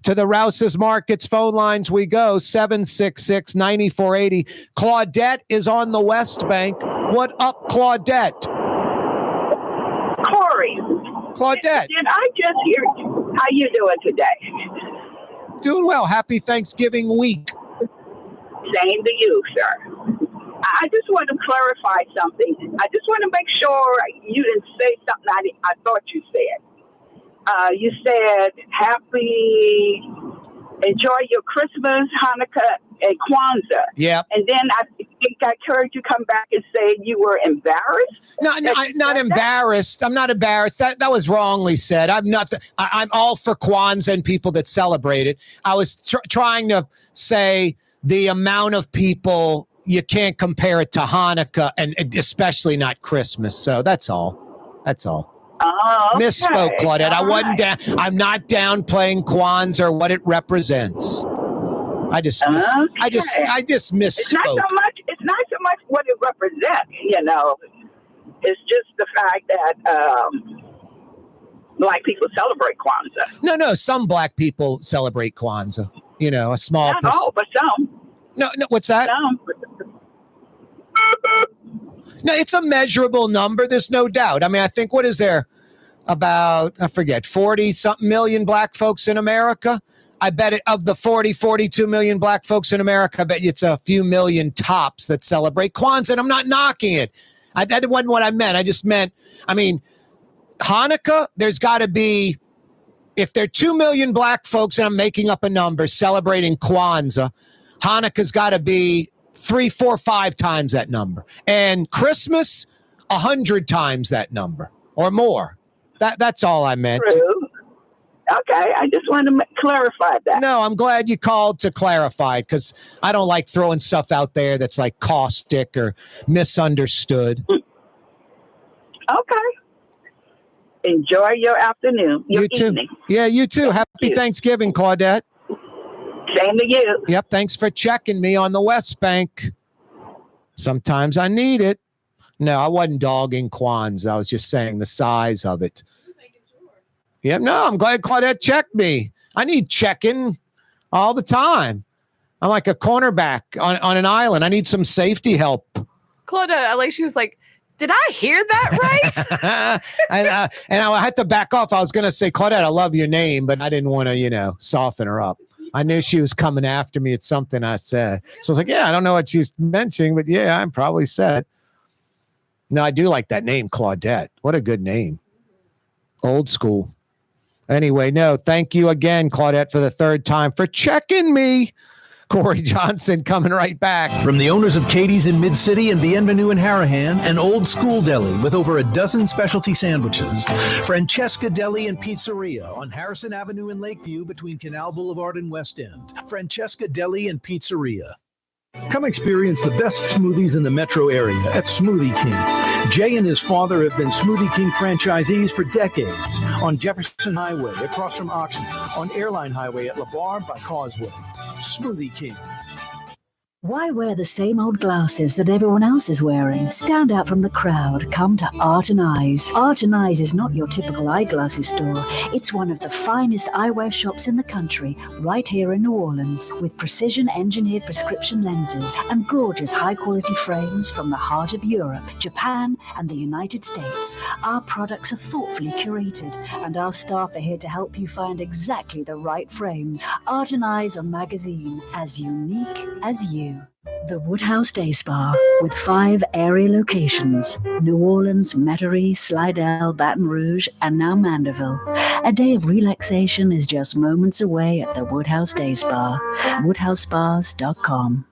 To the Rouse's Markets phone lines we go. 766-9480. Claudette is on the West Bank. What up, Claudette? Corey. Claudette. Did I just hear? How you doing today? Doing well. Happy Thanksgiving week. Same to you, sir. I just want to clarify something. I just want to make sure you didn't say something I thought you said. You said enjoy your Christmas, Hanukkah, and Kwanzaa. Yeah. And then I think I heard you come back and say you were embarrassed. No, I'm not embarrassed. I'm not embarrassed. That was wrongly said. I'm all for Kwanzaa and people that celebrate it. I was trying to say the amount of people, you can't compare it to Hanukkah and especially not Christmas. So that's all. That's all. Oh, okay. Misspoke, Claudette. All I wasn't down. I'm not downplaying Kwanzaa or what it represents. I just misspoke. It's not so much what it represents, It's just the fact that black people celebrate Kwanzaa. No. Some black people celebrate Kwanzaa. A small. Not all, but some. No. What's that? Some. No, it's a measurable number. There's no doubt. I mean, I think, what is there? About, I forget, 40-something million black folks in America. I bet of the 42 million black folks in America, I bet you it's a few million tops that celebrate Kwanzaa. And I'm not knocking it. That wasn't what I meant. I just meant, Hanukkah, there's got to be, if there are 2 million black folks, and I'm making up a number, celebrating Kwanzaa, Hanukkah's got to be 3, 4, 5 times that number. And Christmas, 100 times that number or more. That's all I meant. True. Okay, I just wanted to clarify that. No, I'm glad you called to clarify because I don't like throwing stuff out there that's like caustic or misunderstood. Okay. Enjoy your afternoon, your evening. Yeah, you too. Happy Thanksgiving, Claudette. Same to you. Yep, thanks for checking me on the West Bank. Sometimes I need it. No, I wasn't dogging Kwanzaa. I was just saying the size of it. Yeah, no, I'm glad Claudette checked me. I need checking all the time. I'm like a cornerback on an island. I need some safety help. Claudette, she was like, did I hear that right? and I had to back off. I was going to say, Claudette, I love your name, but I didn't want to, soften her up. I knew she was coming after me at something I said. So I was like, yeah, I don't know what she's mentioning, but yeah, I probably said. No, I do like that name, Claudette. What a good name. Old school. Anyway, no, thank you again, Claudette, for the third time for checking me. Corey Johnson coming right back. From the owners of Katie's in Mid-City and Bienvenue in Harahan, an old school deli with over a dozen specialty sandwiches. Francesca Deli and Pizzeria on Harrison Avenue in Lakeview between Canal Boulevard and West End. Francesca Deli and Pizzeria. Come experience the best smoothies in the metro area at Smoothie King. Jay and his father have been Smoothie King franchisees for decades on Jefferson Highway across from Oxnard, on Airline Highway at LeBar by Causeway. Smoothie King. Why wear the same old glasses that everyone else is wearing? Stand out from the crowd. Come to Art and Eyes. Art and Eyes is not your typical eyeglasses store. It's one of the finest eyewear shops in the country, right here in New Orleans, with precision-engineered prescription lenses and gorgeous high-quality frames from the heart of Europe, Japan, and the United States. Our products are thoughtfully curated, and our staff are here to help you find exactly the right frames. Art and Eyes on magazine, as unique as you. The Woodhouse Day Spa, with 5 area locations: New Orleans, Metairie, Slidell, Baton Rouge, and now Mandeville. A day of relaxation is just moments away at the Woodhouse Day Spa. WoodhouseSpas.com.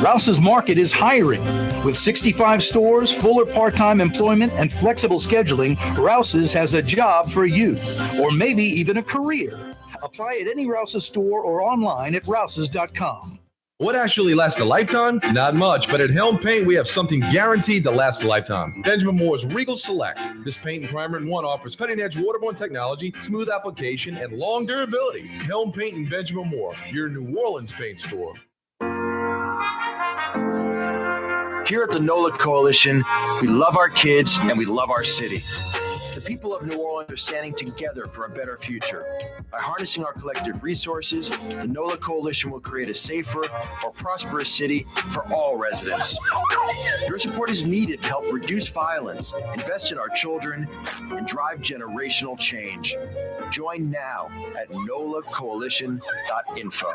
Rouse's Market is hiring. With 65 stores, full or part-time employment, and flexible scheduling, Rouse's has a job for you, or maybe even a career. Apply at any Rouse's store or online at rouses.com. What actually lasts a lifetime? Not much, but at Helm Paint, we have something guaranteed to last a lifetime. Benjamin Moore's Regal Select. This paint and primer in one offers cutting-edge waterborne technology, smooth application, and long durability. Helm Paint and Benjamin Moore, your New Orleans paint store. Here at the NOLA Coalition, we love our kids and we love our city. The people of New Orleans are standing together for a better future. By harnessing our collective resources, the NOLA Coalition will create a safer, more prosperous city for all residents. Your support is needed to help reduce violence, invest in our children, and drive generational change. Join now at nolacoalition.info.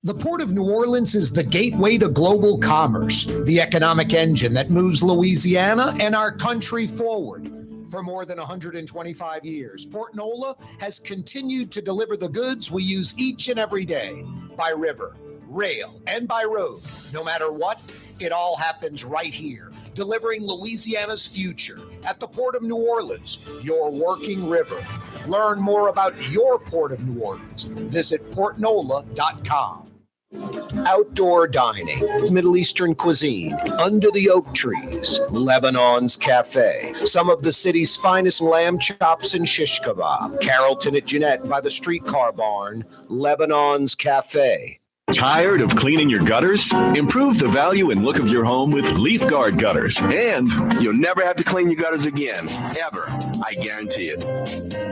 The Port of New Orleans is the gateway to global commerce, the economic engine that moves Louisiana and our country forward. For more than 125 years, Port Nola has continued to deliver the goods we use each and every day by river, rail, and by road. No matter what, it all happens right here, delivering Louisiana's future at the Port of New Orleans, your working river. Learn more about your Port of New Orleans. Visit portnola.com. Outdoor dining, Middle Eastern cuisine, under the oak trees, Lebanon's Cafe, some of the city's finest lamb chops and shish kebab, Carrollton at Jeanette by the streetcar barn, Lebanon's Cafe. Tired of cleaning your gutters? Improve the value and look of your home with Leaf Guard gutters. And you'll never have to clean your gutters again, ever. I guarantee it.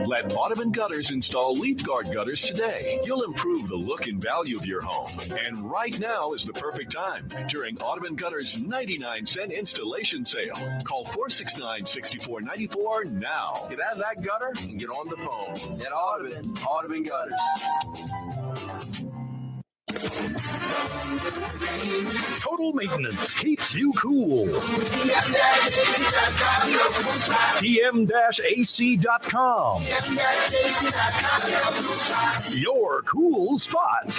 Let Audubon Gutters install Leaf Guard gutters today. You'll improve the look and value of your home. And right now is the perfect time during Audubon Gutters' 99-cent installation sale. Call 469-6494 now. Get out of that gutter and get on the phone. At Audubon Gutters. Total maintenance keeps you cool. TM-AC.com. Your cool spot.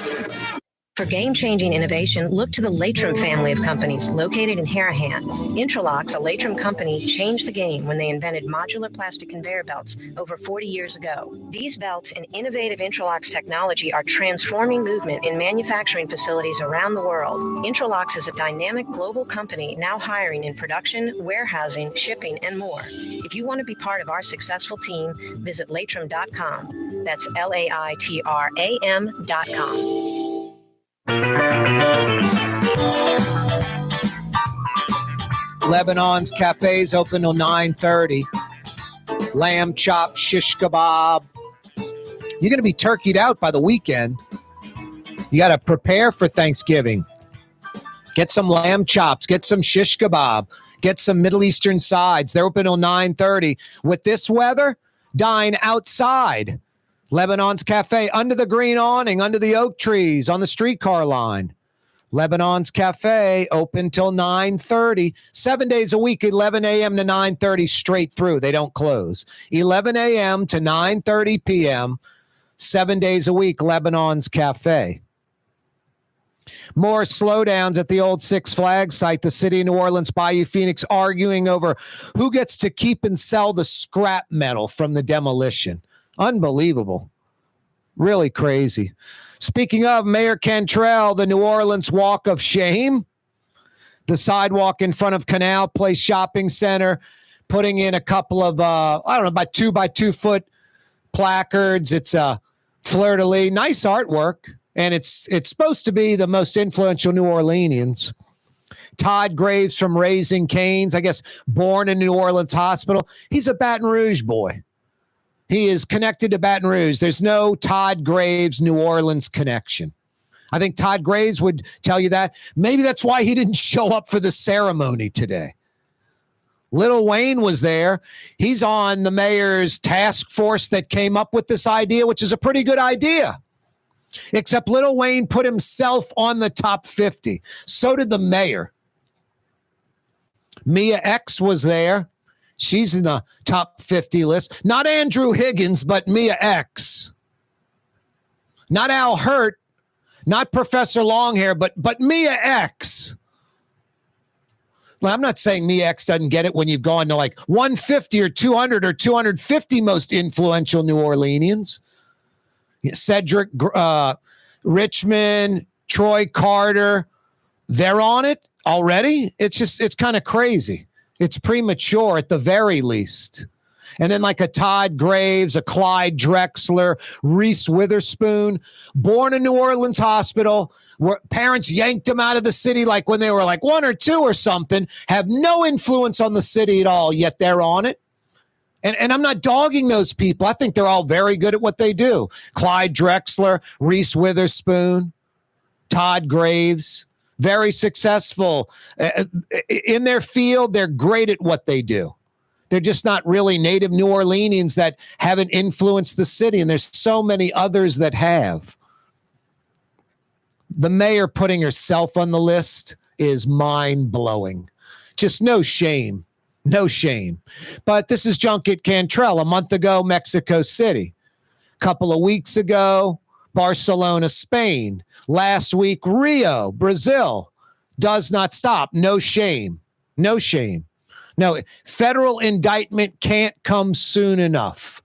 For game-changing innovation, look to the Latrim family of companies located in Harahan. Interlocks, a Latrim company, changed the game when they invented modular plastic conveyor belts over 40 years ago. These belts and innovative Interlocks technology are transforming movement in manufacturing facilities around the world. Interlocks is a dynamic global company now hiring in production, warehousing, shipping, and more. If you want to be part of our successful team, visit latrim.com. That's LAITRAM.com. Lebanon's Cafe's open till 9:30. Lamb chop, shish kebab. You're going to be turkeyed out by the weekend. You got to prepare for Thanksgiving. Get some lamb chops. Get some shish kebab. Get some Middle Eastern sides. They're open till 9:30. With this weather, dine outside. Lebanon's Cafe, under the green awning, under the oak trees, on the streetcar line. Lebanon's Cafe, open till 9:30. 7 days a week, 11 a.m. to 9:30, straight through. They don't close. 11 a.m. to 9:30 p.m., 7 days a week, Lebanon's Cafe. More slowdowns at the old Six Flags site, the city of New Orleans, Bayou Phoenix, arguing over who gets to keep and sell the scrap metal from the demolition. Unbelievable. Really crazy. Speaking of Mayor Cantrell, the New Orleans Walk of Shame, the sidewalk in front of Canal Place Shopping Center, putting in a couple of, about 2 by 2 foot placards. It's a fleur-de-lis, nice artwork, and it's supposed to be the most influential New Orleanians. Todd Graves from Raising Cane's, I guess, born in New Orleans Hospital. He's a Baton Rouge boy. He is connected to Baton Rouge. There's no Todd Graves New Orleans connection. I think Todd Graves would tell you that. Maybe that's why he didn't show up for the ceremony today. Lil Wayne was there. He's on the mayor's task force that came up with this idea, which is a pretty good idea. Except Lil Wayne put himself on the top 50. So did the mayor. Mia X was there. She's in the top 50 list. Not Andrew Higgins, but Mia X. Not Al Hurt, not Professor Longhair, but Mia X. Well, I'm not saying Mia X doesn't get it when you've gone to like 150 or 200 or 250 most influential New Orleanians. Cedric Richmond, Troy Carter, they're on it already. It's kind of crazy. It's premature at the very least. And then like a Todd Graves, a Clyde Drexler, Reese Witherspoon, born in New Orleans Hospital, where parents yanked them out of the city like when they were like 1 or 2 or something, have no influence on the city at all, yet they're on it. And I'm not dogging those people. I think they're all very good at what they do. Clyde Drexler, Reese Witherspoon, Todd Graves, very successful in their field. They're great at what they do. They're just not really native New Orleanians that haven't influenced the city. And there's so many others that have. The mayor putting herself on the list is mind-blowing. Just no shame. No shame. But this is Junket Cantrell. A month ago, Mexico City. A couple of weeks ago, Barcelona, Spain. Last week, Rio, Brazil. Does not stop. No shame. No shame. No, federal indictment can't come soon enough.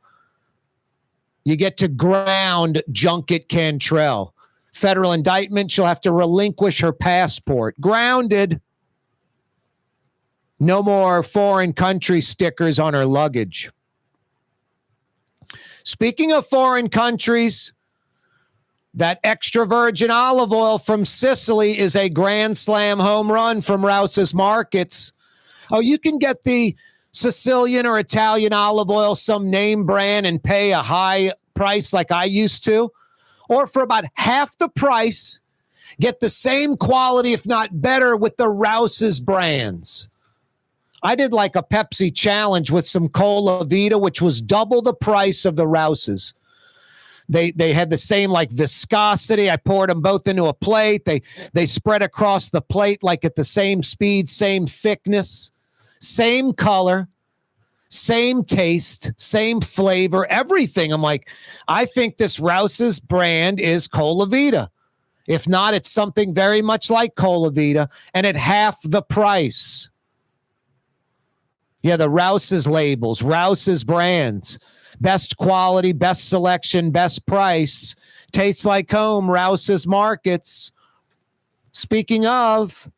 You get to ground Junket Cantrell. Federal indictment, she'll have to relinquish her passport. Grounded. No more foreign country stickers on her luggage. Speaking of foreign countries, that extra virgin olive oil from Sicily is a grand slam home run from Rouse's Markets. Oh, you can get the Sicilian or Italian olive oil, some name brand, and pay a high price like I used to. Or for about half the price, get the same quality, if not better, with the Rouse's brands. I did like a Pepsi challenge with some Cola Vita, which was double the price of the Rouse's. They had the same like viscosity. I poured them both into a plate. They spread across the plate like at the same speed, same thickness, same color, same taste, same flavor, everything. I'm like, I think this Rouse's brand is Cola Vita. If not, it's something very much like Cola Vita and at half the price. Yeah, the Rouse's labels, Rouse's brands. Best quality, best selection, best price. Tastes like home, Rouse's Markets. Speaking of,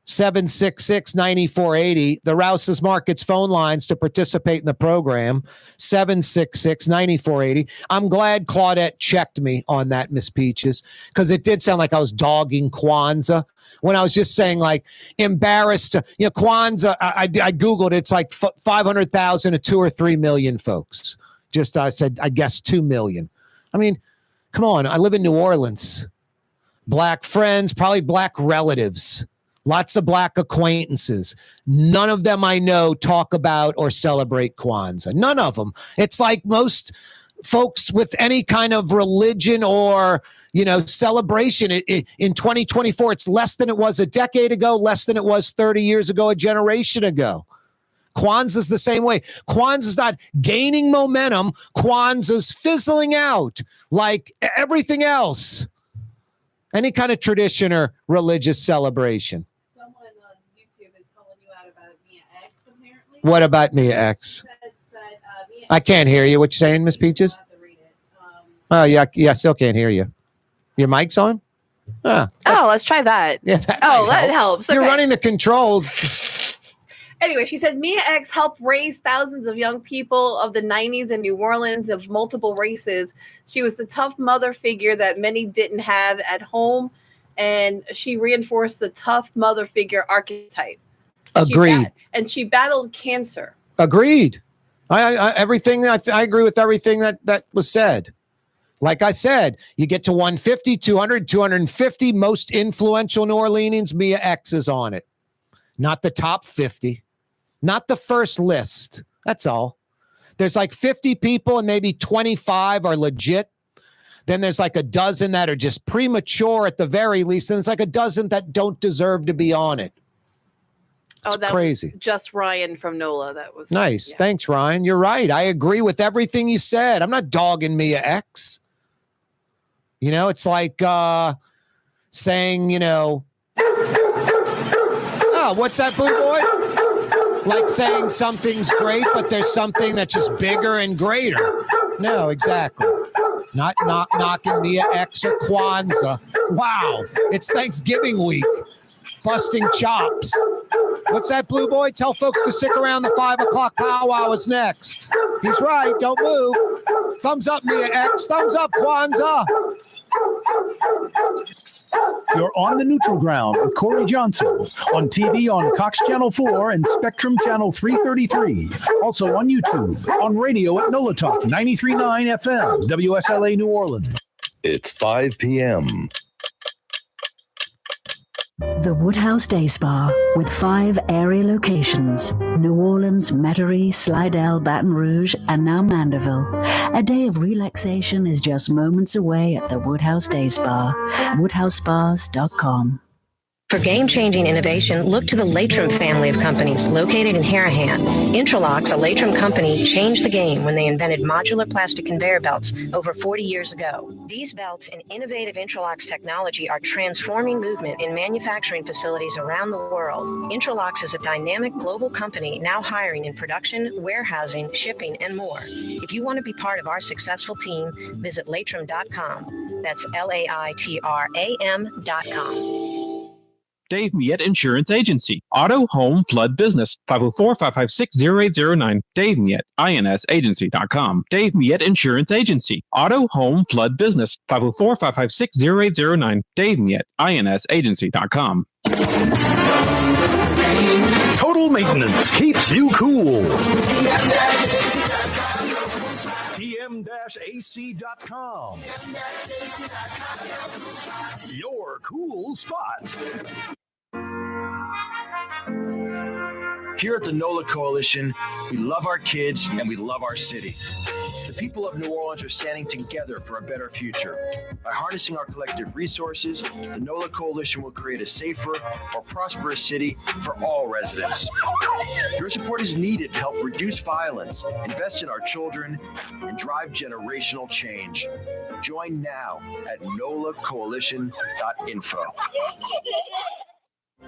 766-9480, the Rouse's Markets phone lines to participate in the program, 766-9480. I'm glad Claudette checked me on that, Miss Peaches, because it did sound like I was dogging Kwanzaa when I was just saying, like, embarrassed. Kwanzaa, I Googled it. It's like 500,000 to 2 or 3 million folks. Just, I said, I guess 2 million. I mean, come on. I live in New Orleans. Black friends, probably black relatives. Lots of black acquaintances. None of them I know talk about or celebrate Kwanzaa. None of them. It's like most folks with any kind of religion or, celebration. In 2024, it's less than it was a decade ago, less than it was 30 years ago, a generation ago. Kwanzaa's the same way. Kwanzaa's not gaining momentum. Kwanzaa's fizzling out like everything else. Any kind of tradition or religious celebration. Someone on YouTube is calling you out about Mia X, apparently. What about Mia X? I can't hear you. What you saying, Miss Peaches? Oh, yeah, I still can't hear you. Your mic's on? Let's try that. Yeah, that helps. You're Okay. running the controls. Anyway, she said Mia X helped raise thousands of young people of the 90s in New Orleans of multiple races. She was the tough mother figure that many didn't have at home, and she reinforced the tough mother figure archetype. Agreed. She battled cancer. Agreed. I agree with everything that was said. Like I said, you get to 150, 200, 250, most influential New Orleanians, Mia X is on it. Not the top 50. Not the first list. That's all. There's like 50 people and maybe 25 are legit. Then there's like a dozen that are just premature at the very least. And there's like a dozen that don't deserve to be on it. It's that crazy. Was just Ryan from NOLA. That was nice. Yeah. Thanks, Ryan. You're right. I agree with everything you said. I'm not dogging Mia X. It's like saying, oh, what's that, Boo Boy? Like saying something's great, but there's something that's just bigger and greater. No, exactly. Not knocking Mia X or Kwanzaa. Wow, it's Thanksgiving week. Busting chops. What's that, Blue Boy? Tell folks to stick around. The 5 o'clock powwow is next. He's right. Don't move. Thumbs up, Mia X. Thumbs up, Kwanzaa. You're on the neutral ground with Corey Johnson on TV on Cox Channel 4 and Spectrum Channel 333. Also on YouTube, on radio at NOLA Talk 93.9 FM, WSLA New Orleans. It's 5 p.m. The Woodhouse Day Spa, with 5 area locations: New Orleans, Metairie, Slidell, Baton Rouge, and now Mandeville. A day of relaxation is just moments away at the Woodhouse Day Spa. WoodhouseSpas.com. For game-changing innovation, look to the Latrim family of companies located in Harahan. Intralocks, a Latrim company, changed the game when they invented modular plastic conveyor belts over 40 years ago. These belts and innovative Intralocks technology are transforming movement in manufacturing facilities around the world. Intralocks is a dynamic global company now hiring in production, warehousing, shipping, and more. If you want to be part of our successful team, visit Latrim.com. That's LAITRAM.com. Dave Miette Insurance Agency. Auto, home, flood, business. 504-556-0809. Dave Miette, INSagency.com. Dave Miette Insurance Agency. Auto, home, flood, business. 504-556-0809. Dave Miette, INSagency.com. Total maintenance keeps you cool. TM-AC.com. Your cool spot. Here at the NOLA Coalition, we love our kids and we love our city. The people of New Orleans are standing together for a better future. By harnessing our collective resources, the NOLA Coalition will create a safer, more prosperous city for all residents. Your support is needed to help reduce violence, invest in our children, and drive generational change. Join now at nolacoalition.info.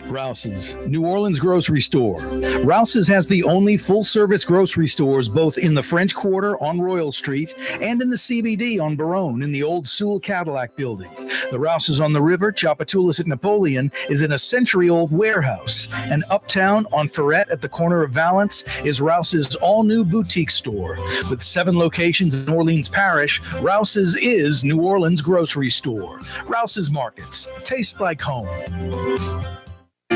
Rouse's, New Orleans grocery store. Rouse's has the only full-service grocery stores both in the French Quarter on Royal Street and in the CBD on Baronne in the old Sewell Cadillac building. The Rouse's on the river, Tchoupitoulas at Napoleon, is in a century-old warehouse. And uptown on Ferret at the corner of Valence is Rouse's all-new boutique store. With 7 locations in Orleans Parish, Rouse's is New Orleans grocery store. Rouse's Markets. Taste like home.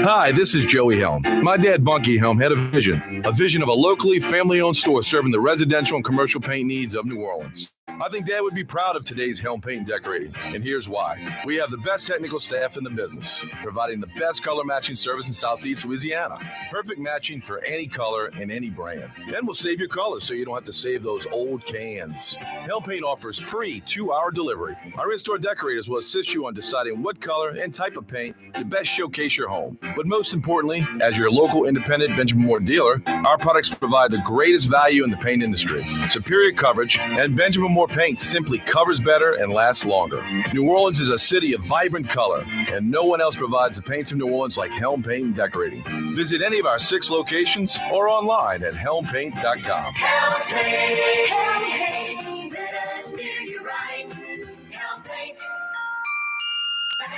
Hi, this is Joey Helm. My dad, Bunky Helm, had a vision of a locally family-owned store serving the residential and commercial paint needs of New Orleans. I think Dad would be proud of today's Helm Paint and Decorating, and here's why. We have the best technical staff in the business, providing the best color matching service in Southeast Louisiana. Perfect matching for any color and any brand. Then we'll save your colors so you don't have to save those old cans. Helm Paint offers free 2-hour delivery. Our in-store decorators will assist you on deciding what color and type of paint to best showcase your home. But most importantly, as your local independent Benjamin Moore dealer, our products provide the greatest value in the paint industry. Superior coverage, and Benjamin Moore paint simply covers better and lasts longer. New Orleans is a city of vibrant color, and no one else provides the paints of New Orleans like Helm Paint and Decorating. Visit any of our 6 locations or online at helmpaint.com. Helm Paint, let us do you right. Helm Paint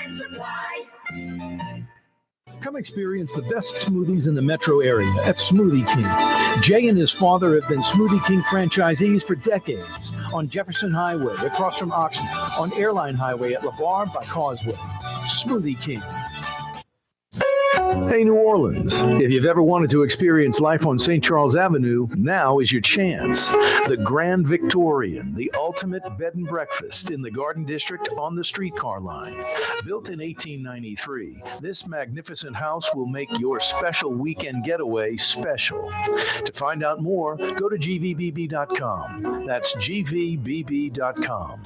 and Supply. Come experience the best smoothies in the metro area at Smoothie King. Jay and his father have been Smoothie King franchisees for decades on Jefferson Highway across from Oxnard, on Airline Highway at LeBar by Causeway. Smoothie King. Hey, New Orleans, if you've ever wanted to experience life on St. Charles Avenue, now is your chance. The Grand Victorian, the ultimate bed and breakfast in the Garden District on the streetcar line. Built in 1893, this magnificent house will make your special weekend getaway special. To find out more, go to gvbb.com. That's gvbb.com.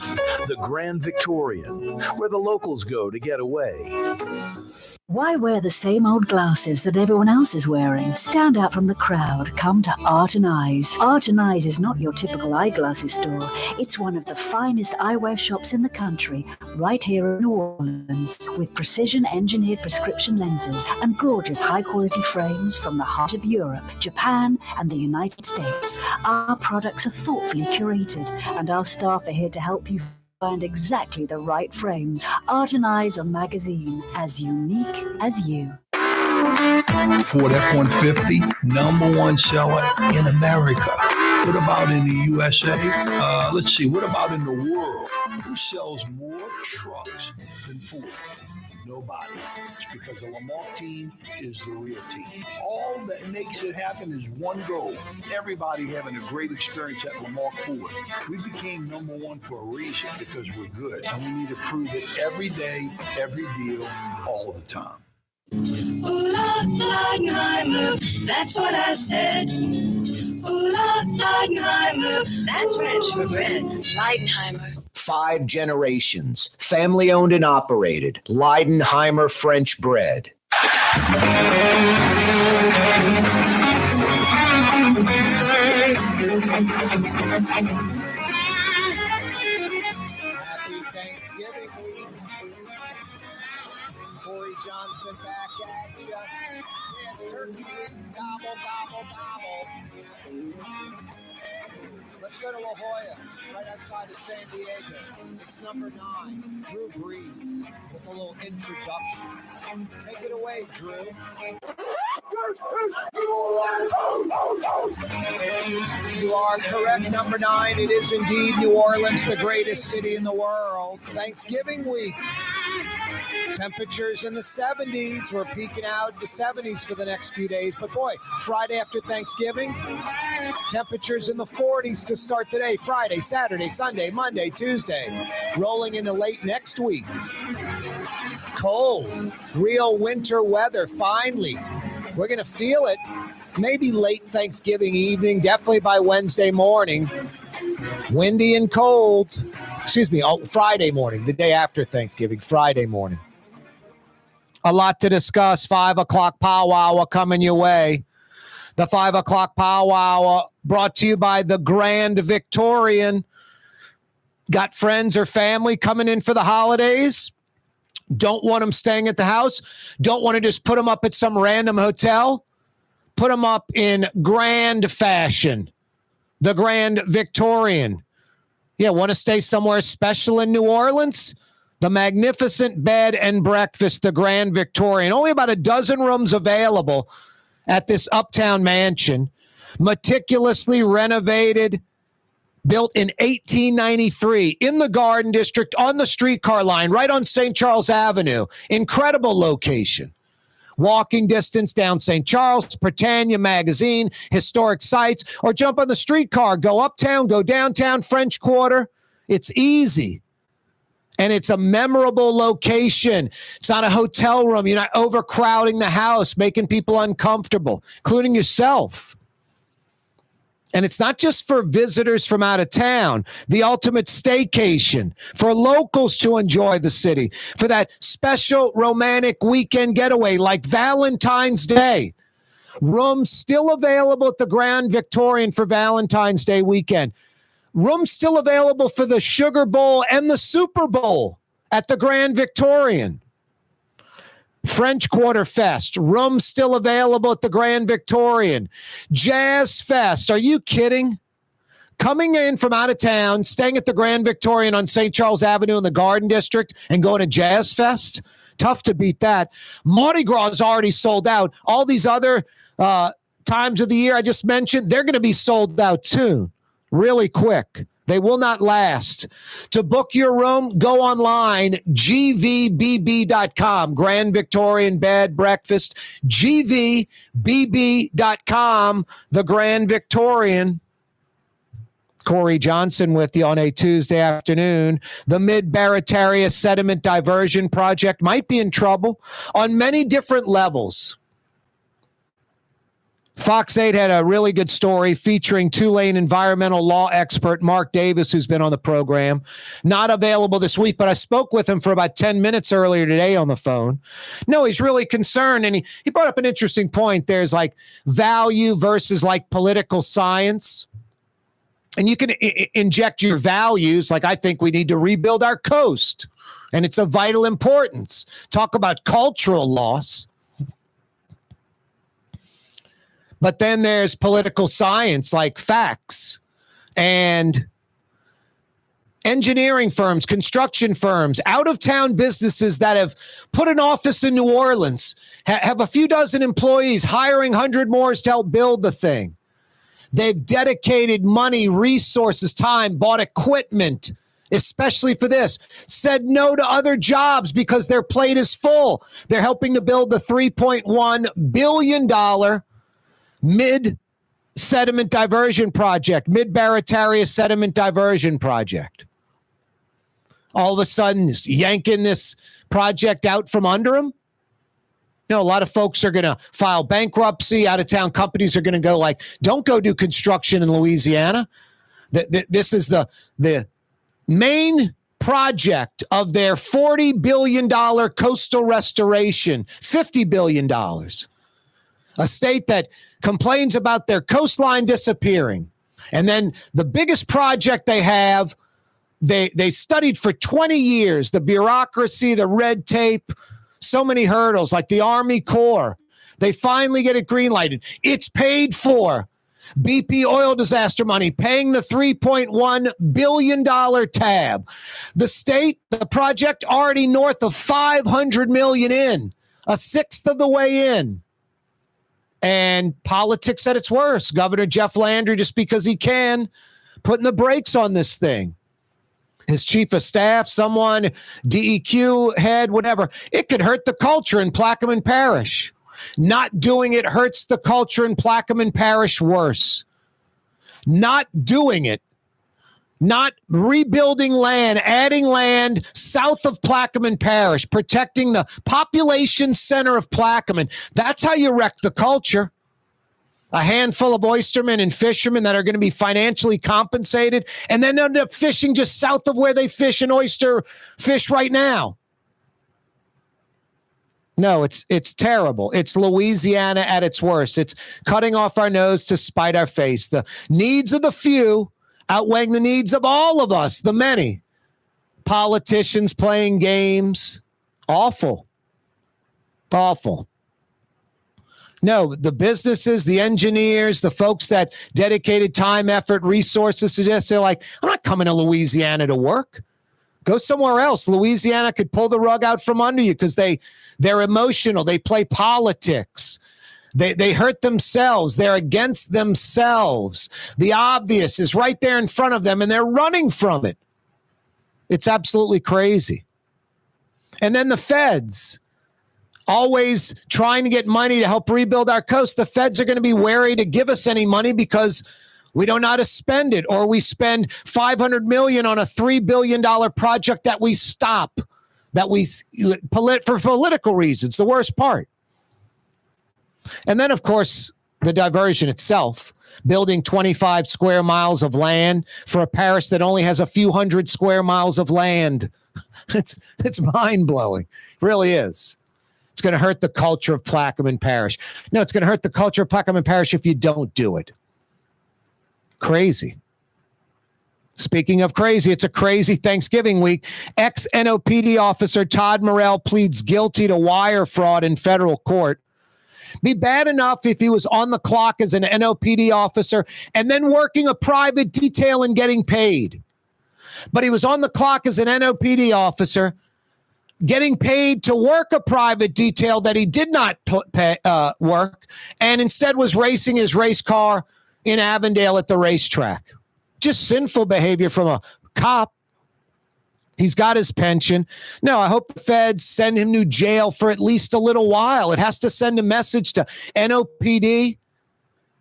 The Grand Victorian, where the locals go to get away. Why wear the same old glasses that everyone else is wearing? Stand out from the crowd. Come to Art and Eyes. Art and Eyes is not your typical eyeglasses store. It's one of the finest eyewear shops in the country, right here in New Orleans, with precision-engineered prescription lenses and gorgeous high-quality frames from the heart of Europe, Japan, and the United States. Our products are thoughtfully curated, and our staff are here to help you find exactly the right frames. Art and Eyes on magazine, as unique as you. Ford F-150, #1 seller in America. What about in the USA? Let's see. What about in the world? Who sells more trucks than Ford? Nobody. It's because the Lamar team is the real team. All that makes it happen is one goal. Everybody having a great experience at Lamar Ford. We became number one for a reason, because we're good. And we need to prove it every day, every deal, all the time. Ooh, Leidenheimer, that's what I said. Ooh, Leidenheimer, that's French for bread. Leidenheimer. 5 generations, family owned and operated. Leidenheimer French bread. Happy Thanksgiving week. Corey Johnson back at ya. Yeah, it's turkey week. Gobble, gobble, gobble. Let's go to La Jolla, right outside of San Diego. It's number 9, Drew Brees, with a little introduction. Take it away, Drew. You are correct, number 9. It is indeed New Orleans, the greatest city in the world. Thanksgiving week. Temperatures in the 70s. We're peaking out the 70s for the next few days. But boy, Friday after Thanksgiving, temperatures in the 40s to start the day. Friday, Saturday, Sunday, Monday, Tuesday. Rolling into late next week. Cold. Real winter weather, finally. We're going to feel it. Maybe late Thanksgiving evening, definitely by Wednesday morning. Windy and cold. Friday morning, the day after Thanksgiving, Friday morning. A lot to discuss. 5 o'clock powwow coming your way. The 5 o'clock powwow brought to you by the Grand Victorian. Got friends or family coming in for the holidays? Don't want them staying at the house? Don't want to just put them up at some random hotel? Put them up in grand fashion. The Grand Victorian. Yeah, want to stay somewhere special in New Orleans? The magnificent bed and breakfast, the Grand Victorian. Only about a dozen rooms available at this uptown mansion. Meticulously renovated, built in 1893 in the Garden District on the streetcar line, right on St. Charles Avenue. Incredible location. Walking distance down St. Charles, Britannia Magazine, historic sites, or jump on the streetcar, go uptown, go downtown, French Quarter. It's easy. And it's a memorable location. It's not a hotel room. You're not overcrowding the house, making people uncomfortable, including yourself. And it's not just for visitors from out of town, the ultimate staycation for locals to enjoy the city, for that special romantic weekend getaway like Valentine's Day. Rooms still available at the Grand Victorian for Valentine's Day weekend. Rooms still available for the Sugar Bowl and the Super Bowl at the Grand Victorian. French Quarter Fest, rooms still available at the Grand Victorian. Jazz Fest, are you kidding? Coming in from out of town, staying at the Grand Victorian on St. Charles Avenue in the Garden District and going to Jazz Fest? Tough to beat that. Mardi Gras is already sold out. All these other times of the year I just mentioned, they're going to be sold out too, really quick. They will not last. To book your room, go online, gvbb.com, Grand Victorian Bed Breakfast, gvbb.com, the Grand Victorian. Corey Johnson with you on a Tuesday afternoon. The Mid-Barataria Sediment Diversion Project might be in trouble on many different levels. Fox 8 had a really good story featuring Tulane environmental law expert Mark Davis, who's been on the program. Not available this week, but I spoke with him for about 10 minutes earlier today on the phone. No, he's really concerned, and he brought up an interesting point. There's like value versus like political science. And you can inject your values, like I think we need to rebuild our coast, and it's of vital importance. Talk about cultural loss. But then there's political science like facts and engineering firms, construction firms, out-of-town businesses that have put an office in New Orleans, have a few dozen employees, hiring 100 more to help build the thing. They've dedicated money, resources, time, bought equipment, especially for this, said no to other jobs because their plate is full. They're helping to build the $3.1 billion mid-sediment diversion project, mid-Barataria sediment diversion project. All of a sudden, yanking this project out from under them. You know, a lot of folks are going to file bankruptcy. Out-of-town companies are going to go like, don't go do construction in Louisiana. This is the main project of their $40 billion coastal restoration, $50 billion. A state that complains about their coastline disappearing. And then the biggest project they have, they studied for 20 years, the bureaucracy, the red tape, so many hurdles, like the Army Corps. They finally get it green-lighted. It's paid for. BP oil disaster money, paying the $3.1 billion tab. The state, the project already north of $500 million in, a sixth of the way in. And politics at its worst. Governor Jeff Landry, just because he can, putting the brakes on this thing. His chief of staff, someone, DEQ head, whatever. It could hurt the culture in Plaquemine Parish. Not doing it hurts the culture in Plaquemine Parish worse. Not doing it, not rebuilding land, adding land south of Plaquemine Parish, protecting the population center of Plaquemine. That's how you wreck the culture. A handful of oystermen and fishermen that are going to be financially compensated and then end up fishing just south of where they fish and oyster fish right now. No, it's terrible. It's Louisiana at its worst. It's cutting off our nose to spite our face. The needs of the few outweighing the needs of all of us, the many. Politicians playing games. Awful. Awful. No, the businesses, the engineers, the folks that dedicated time, effort, resources to this, they're like, I'm not coming to Louisiana to work. Go somewhere else. Louisiana could pull the rug out from under you because they're emotional. They play politics. They hurt themselves. They're against themselves. The obvious is right there in front of them, and they're running from it. It's absolutely crazy. And then the feds, always trying to get money to help rebuild our coast. The feds are going to be wary to give us any money because we don't know how to spend it, or we spend $500 million on a $3 billion project that we stop, that we for political reasons. The worst part. And then, of course, the diversion itself, building 25 square miles of land for a parish that only has a few hundred square miles of land. It's mind blowing. It really is. It's going to hurt the culture of Plaquemine Parish. No, it's going to hurt the culture of Plaquemine Parish if you don't do it. Crazy. Speaking of crazy, it's a crazy Thanksgiving week. Ex-NOPD officer Todd Morrell pleads guilty to wire fraud in federal court. Be bad enough if he was on the clock as an NOPD officer and then working a private detail and getting paid. But he was on the clock as an NOPD officer, getting paid to work a private detail that he did not work, and instead was racing his race car in Avondale at the racetrack. Just sinful behavior from a cop. He's got his pension. No, I hope the feds send him to jail for at least a little while. It has to send a message to NOPD,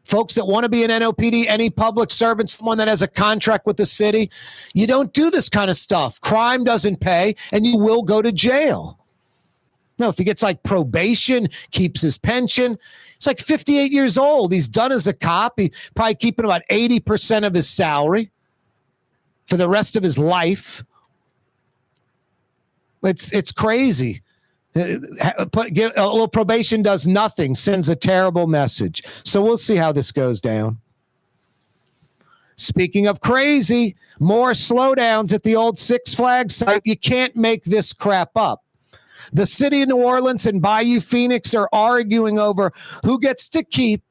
folks that want to be an NOPD, any public servant, someone that has a contract with the city. You don't do this kind of stuff. Crime doesn't pay, and you will go to jail. No, if he gets like probation, keeps his pension, it's like 58 years old. He's done as a cop. He probably keeping about 80% of his salary for the rest of his life. It's crazy. A little probation does nothing, sends a terrible message. So we'll see how this goes down. Speaking of crazy, more slowdowns at the old Six Flags site. You can't make this crap up. The city of New Orleans and Bayou Phoenix are arguing over who gets to keep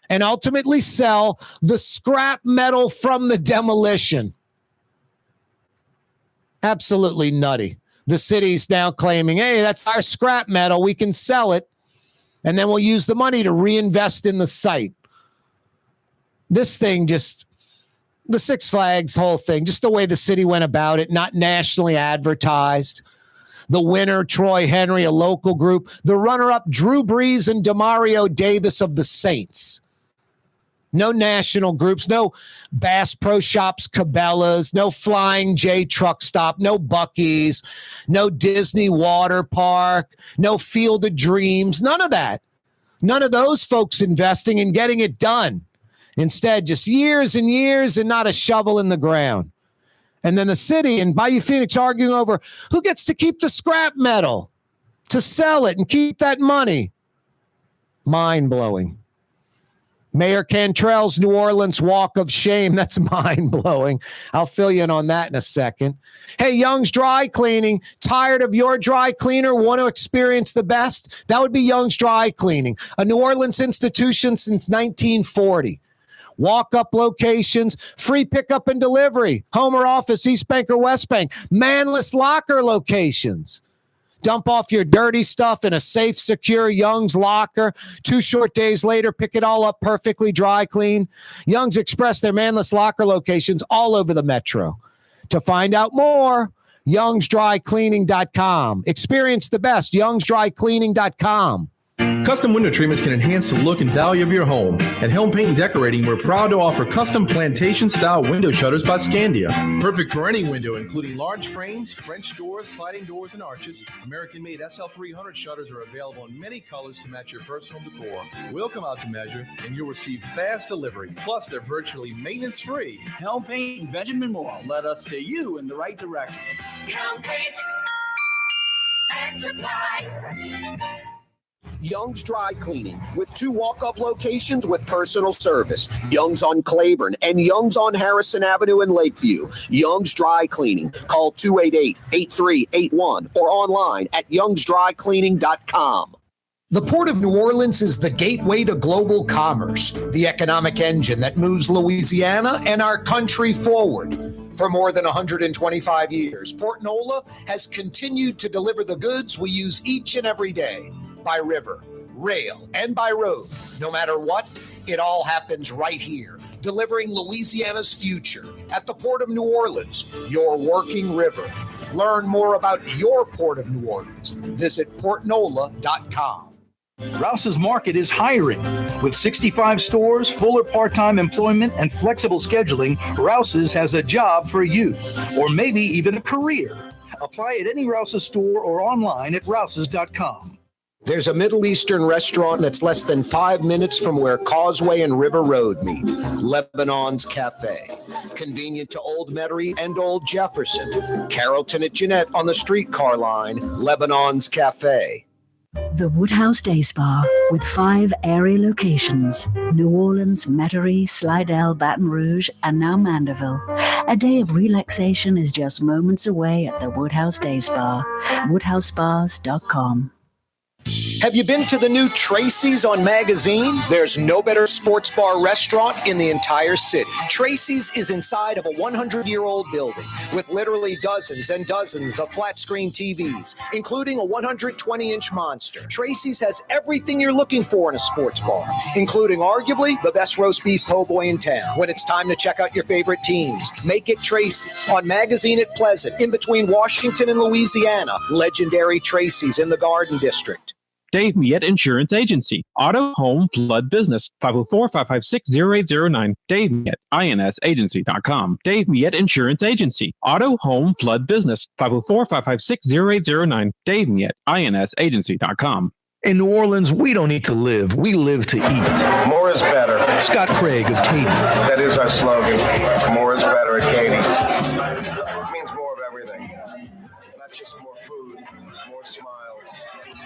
and ultimately sell the scrap metal from the demolition. Absolutely nutty. The city's now claiming, hey, that's our scrap metal. We can sell it, and then we'll use the money to reinvest in the site. This thing just, the Six Flags whole thing, just the way the city went about it, not nationally advertised. The winner, Troy Henry, a local group. The runner-up, Drew Brees and Demario Davis of the Saints. No national groups, no Bass Pro Shops, Cabela's, no Flying J Truck Stop, no Buc-ee's, no Disney Water Park, no Field of Dreams, none of that. None of those folks investing and getting it done. Instead, just years and years and not a shovel in the ground. And then the city and Bayou Phoenix arguing over who gets to keep the scrap metal to sell it and keep that money. Mind-blowing. Mayor Cantrell's New Orleans walk of shame. That's mind-blowing. I'll fill you in on that in a second. Hey, Young's Dry Cleaning. Tired of your dry cleaner? Want to experience the best? That would be Young's Dry Cleaning, a New Orleans institution since 1940. Walk-up locations, free pickup and delivery, home or office, East Bank or West Bank, manless locker locations. Dump off your dirty stuff in a safe, secure Young's locker. 2 short days later, pick it all up perfectly dry clean. Young's express their manless locker locations all over the metro. To find out more, youngsdrycleaning.com. Experience the best, youngsdrycleaning.com. Custom window treatments can enhance the look and value of your home. At Helm Paint and Decorating, we're proud to offer custom plantation-style window shutters by Scandia. Perfect for any window, including large frames, French doors, sliding doors, and arches. American-made SL300 shutters are available in many colors to match your personal decor. We'll come out to measure, and you'll receive fast delivery. Plus, they're virtually maintenance-free. Helm Paint and Benjamin Moore. Let us steer you in the right direction. Helm Paint and Supply. Young's Dry Cleaning, with 2 walk-up locations with personal service. Young's on Claiborne and Young's on Harrison Avenue in Lakeview. Young's Dry Cleaning. Call 288-8381 or online at youngsdrycleaning.com. The Port of New Orleans is the gateway to global commerce, the economic engine that moves Louisiana and our country forward. For more than 125 years, Port Nola has continued to deliver the goods we use each and every day. By river, rail, and by road. No matter what, it all happens right here, delivering Louisiana's future at the Port of New Orleans, your working river. Learn more about your Port of New Orleans. Visit portnola.com. Rouse's Market is hiring. With 65 stores, full or part-time employment, and flexible scheduling, Rouse's has a job for you, or maybe even a career. Apply at any Rouse's store or online at rouses.com. There's a Middle Eastern restaurant that's less than 5 minutes from where Causeway and River Road meet, Lebanon's Cafe. Convenient to Old Metairie and Old Jefferson. Carrollton at Jeanette on the streetcar line, Lebanon's Cafe. The Woodhouse Day Spa, with 5 area locations: New Orleans, Metairie, Slidell, Baton Rouge, and now Mandeville. A day of relaxation is just moments away at the Woodhouse Day Spa. WoodhouseSpas.com. Have you been to the new Tracy's on Magazine? There's no better sports bar restaurant in the entire city. Tracy's is inside of a 100-year-old building with literally dozens and dozens of flat-screen TVs, including a 120-inch monster. Tracy's has everything you're looking for in a sports bar, including arguably the best roast beef po' boy in town. When it's time to check out your favorite teams, make it Tracy's on Magazine at Pleasant, in between Washington and Louisiana. Legendary Tracy's in the Garden District. Dave Miette Insurance Agency. Auto, home, flood, business. 504-556-0809. Dave Miette, INSagency.com. Dave Miette Insurance Agency. Auto, home, flood, business. 504-556-0809. Dave Miette, INSagency.com. In New Orleans, we don't eat to live. We live to eat. More is better. Scott Craig of Katie's. That is our slogan. More is better at Katie's. It means more of everything. Not just more food, more smiles,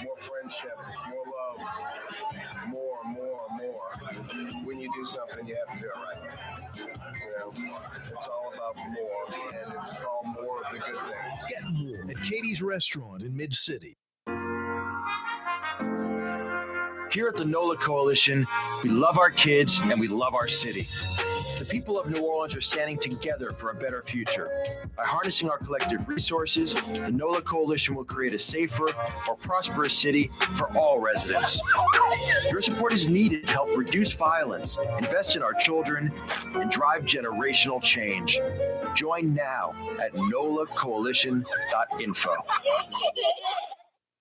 more friendship, more love, more. When you do something, you have to do it right. You know, it's all about more, and it's all more of the good things. Get more at Katie's Restaurant in Mid-City. Here at the NOLA Coalition, we love our kids and we love our city. The people of New Orleans are standing together for a better future. By harnessing our collective resources, the NOLA Coalition will create a safer, more prosperous city for all residents. Your support is needed to help reduce violence, invest in our children, and drive generational change. Join now at nolacoalition.info.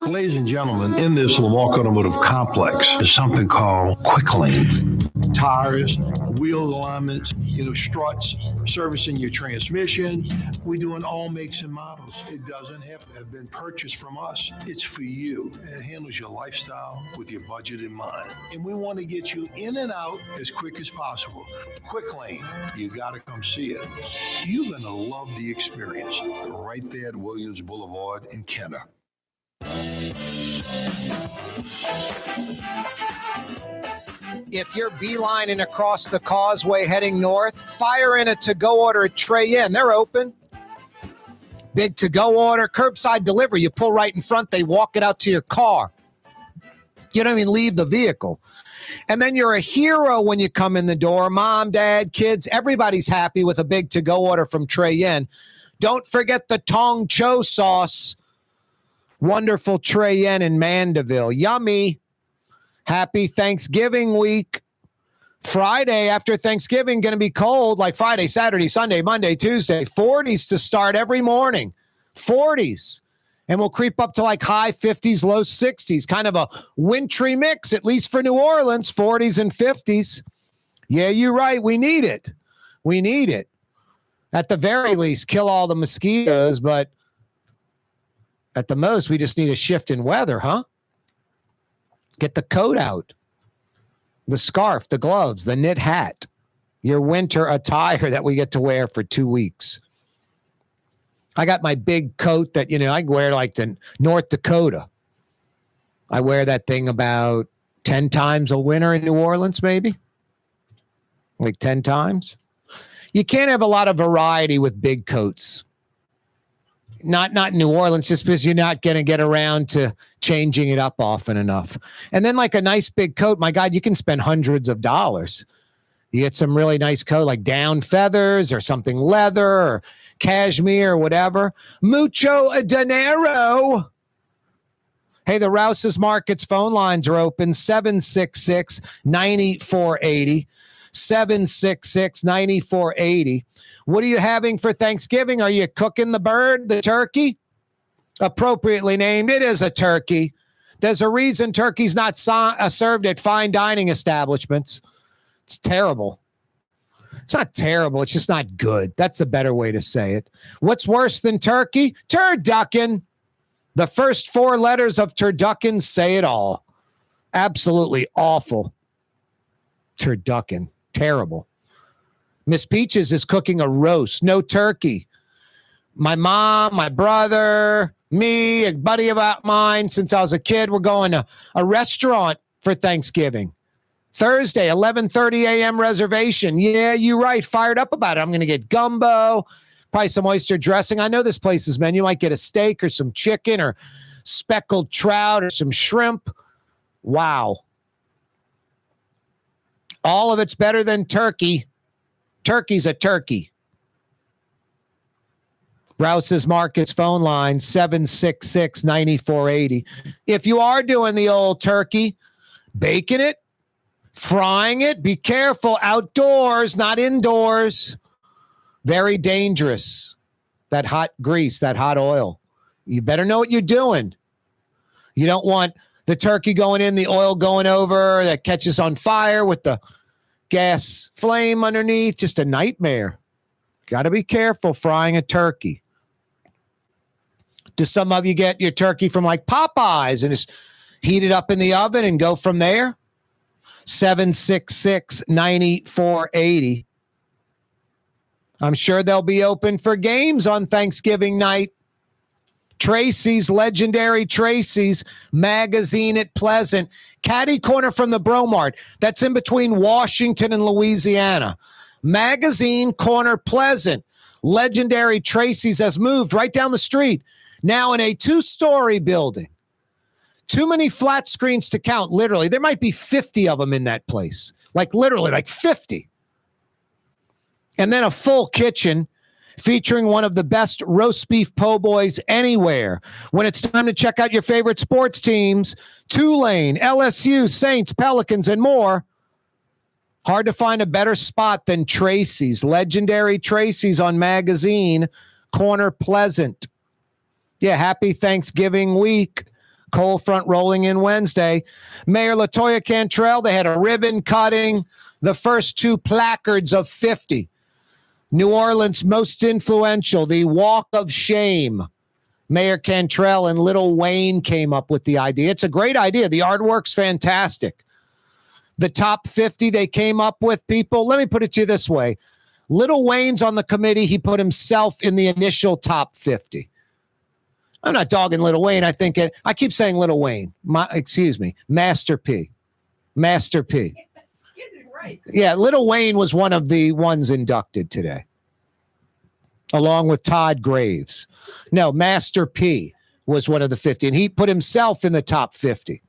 Ladies and gentlemen, in this Lamarck Automotive Complex is something called Quick Lane. Tires, wheel alignments, struts, servicing your transmission. We do in all makes and models. It doesn't have to have been purchased from us. It's for you. It handles your lifestyle with your budget in mind. And we want to get you in and out as quick as possible. Quick Lane, you got to come see it. You're going to love the experience right there at Williams Boulevard in Kenner. If you're beelining across the causeway heading north, fire in a to-go order at Trey Inn. They're open. Big to-go order, curbside delivery. You pull right in front, they walk it out to your car. You don't even leave the vehicle. And then you're a hero when you come in the door. Mom, dad, kids, everybody's happy with a big to-go order from Trey Inn. Don't forget the Tong Cho sauce. Wonderful Trey Inn in Mandeville. Yummy. Happy Thanksgiving week. Friday after Thanksgiving going to be cold, like Friday, Saturday, Sunday, Monday, Tuesday. 40s to start every morning. 40s. And we'll creep up to like high 50s, low 60s. Kind of a wintry mix, at least for New Orleans, 40s and 50s. Yeah, you're right. We need it. We need it. At the very least, kill all the mosquitoes, but at the most, we just need a shift in weather, huh? Get the coat out, the scarf, the gloves, the knit hat, your winter attire that we get to wear for 2 weeks. I got my big coat that, I wear like to North Dakota. I wear that thing about 10 times a winter in New Orleans, maybe. Like 10 times. You can't have a lot of variety with big coats. Not in New Orleans, just because you're not going to get around to changing it up often enough. And then like a nice big coat, my God, you can spend hundreds of dollars. You get some really nice coat like down feathers or something leather or cashmere or whatever. Mucho dinero. Hey, the Rouse's Markets phone lines are open, 766-9480. 766-9480. What are you having for Thanksgiving? Are you cooking the bird, the turkey? Appropriately named, it is a turkey. There's a reason turkey's not served at fine dining establishments. It's terrible. It's not terrible. It's just not good. That's the better way to say it. What's worse than turkey? Turducken. The first 4 letters of turducken say it all. Absolutely awful. Turducken. Terrible. Miss Peaches is cooking a roast. No turkey. My mom, my brother, me, a buddy of mine, since I was a kid, we're going to a restaurant for Thanksgiving. Thursday, 11:30 a.m. reservation. Yeah, you're right. Fired up about it. I'm going to get gumbo, probably some oyster dressing. I know this place's menu. You might get a steak or some chicken or speckled trout or some shrimp. Wow. All of it's better than turkey. Turkey's a turkey. Rouse's Markets phone line, 766-9480. If you are doing the old turkey, baking it, frying it, be careful. Outdoors, not indoors. Very dangerous. That hot grease, that hot oil. You better know what you're doing. You don't want the turkey going in, the oil going over, that catches on fire with the gas flame underneath. Just a nightmare. Got to be careful frying a turkey. Do some of you get your turkey from like Popeyes and just heat it up in the oven and go from there? 766-9480. I'm sure they'll be open for games on Thanksgiving night. Tracy's, legendary Tracy's magazine at Pleasant. Caddy corner from the Bromart. That's in between Washington and Louisiana. Magazine corner Pleasant. Legendary Tracy's has moved right down the street. Now in a 2-story building. Too many flat screens to count, literally. There might be 50 of them in that place. Like literally, like 50. And then a full kitchen featuring one of the best roast beef po' boys anywhere. When it's time to check out your favorite sports teams, Tulane, LSU, Saints, Pelicans, and more, hard to find a better spot than Tracy's, legendary Tracy's on Magazine, Corner Pleasant. Yeah, happy Thanksgiving week. Cold front rolling in Wednesday. Mayor LaToya Cantrell, they had a ribbon cutting, the first 2 placards of 50. New Orleans' most influential, the Walk of Shame. Mayor Cantrell and Lil Wayne came up with the idea. It's a great idea. The artwork's fantastic. The top 50 they came up with, people, let me put it to you this way. Lil Wayne's on the committee. He put himself in the initial top 50. I'm not dogging Lil Wayne. I keep saying Lil Wayne. Master P. Master P. Yeah, Lil Wayne was one of the ones inducted today, along with Todd Graves. No, Master P was one of the 50, and he put himself in the top 50.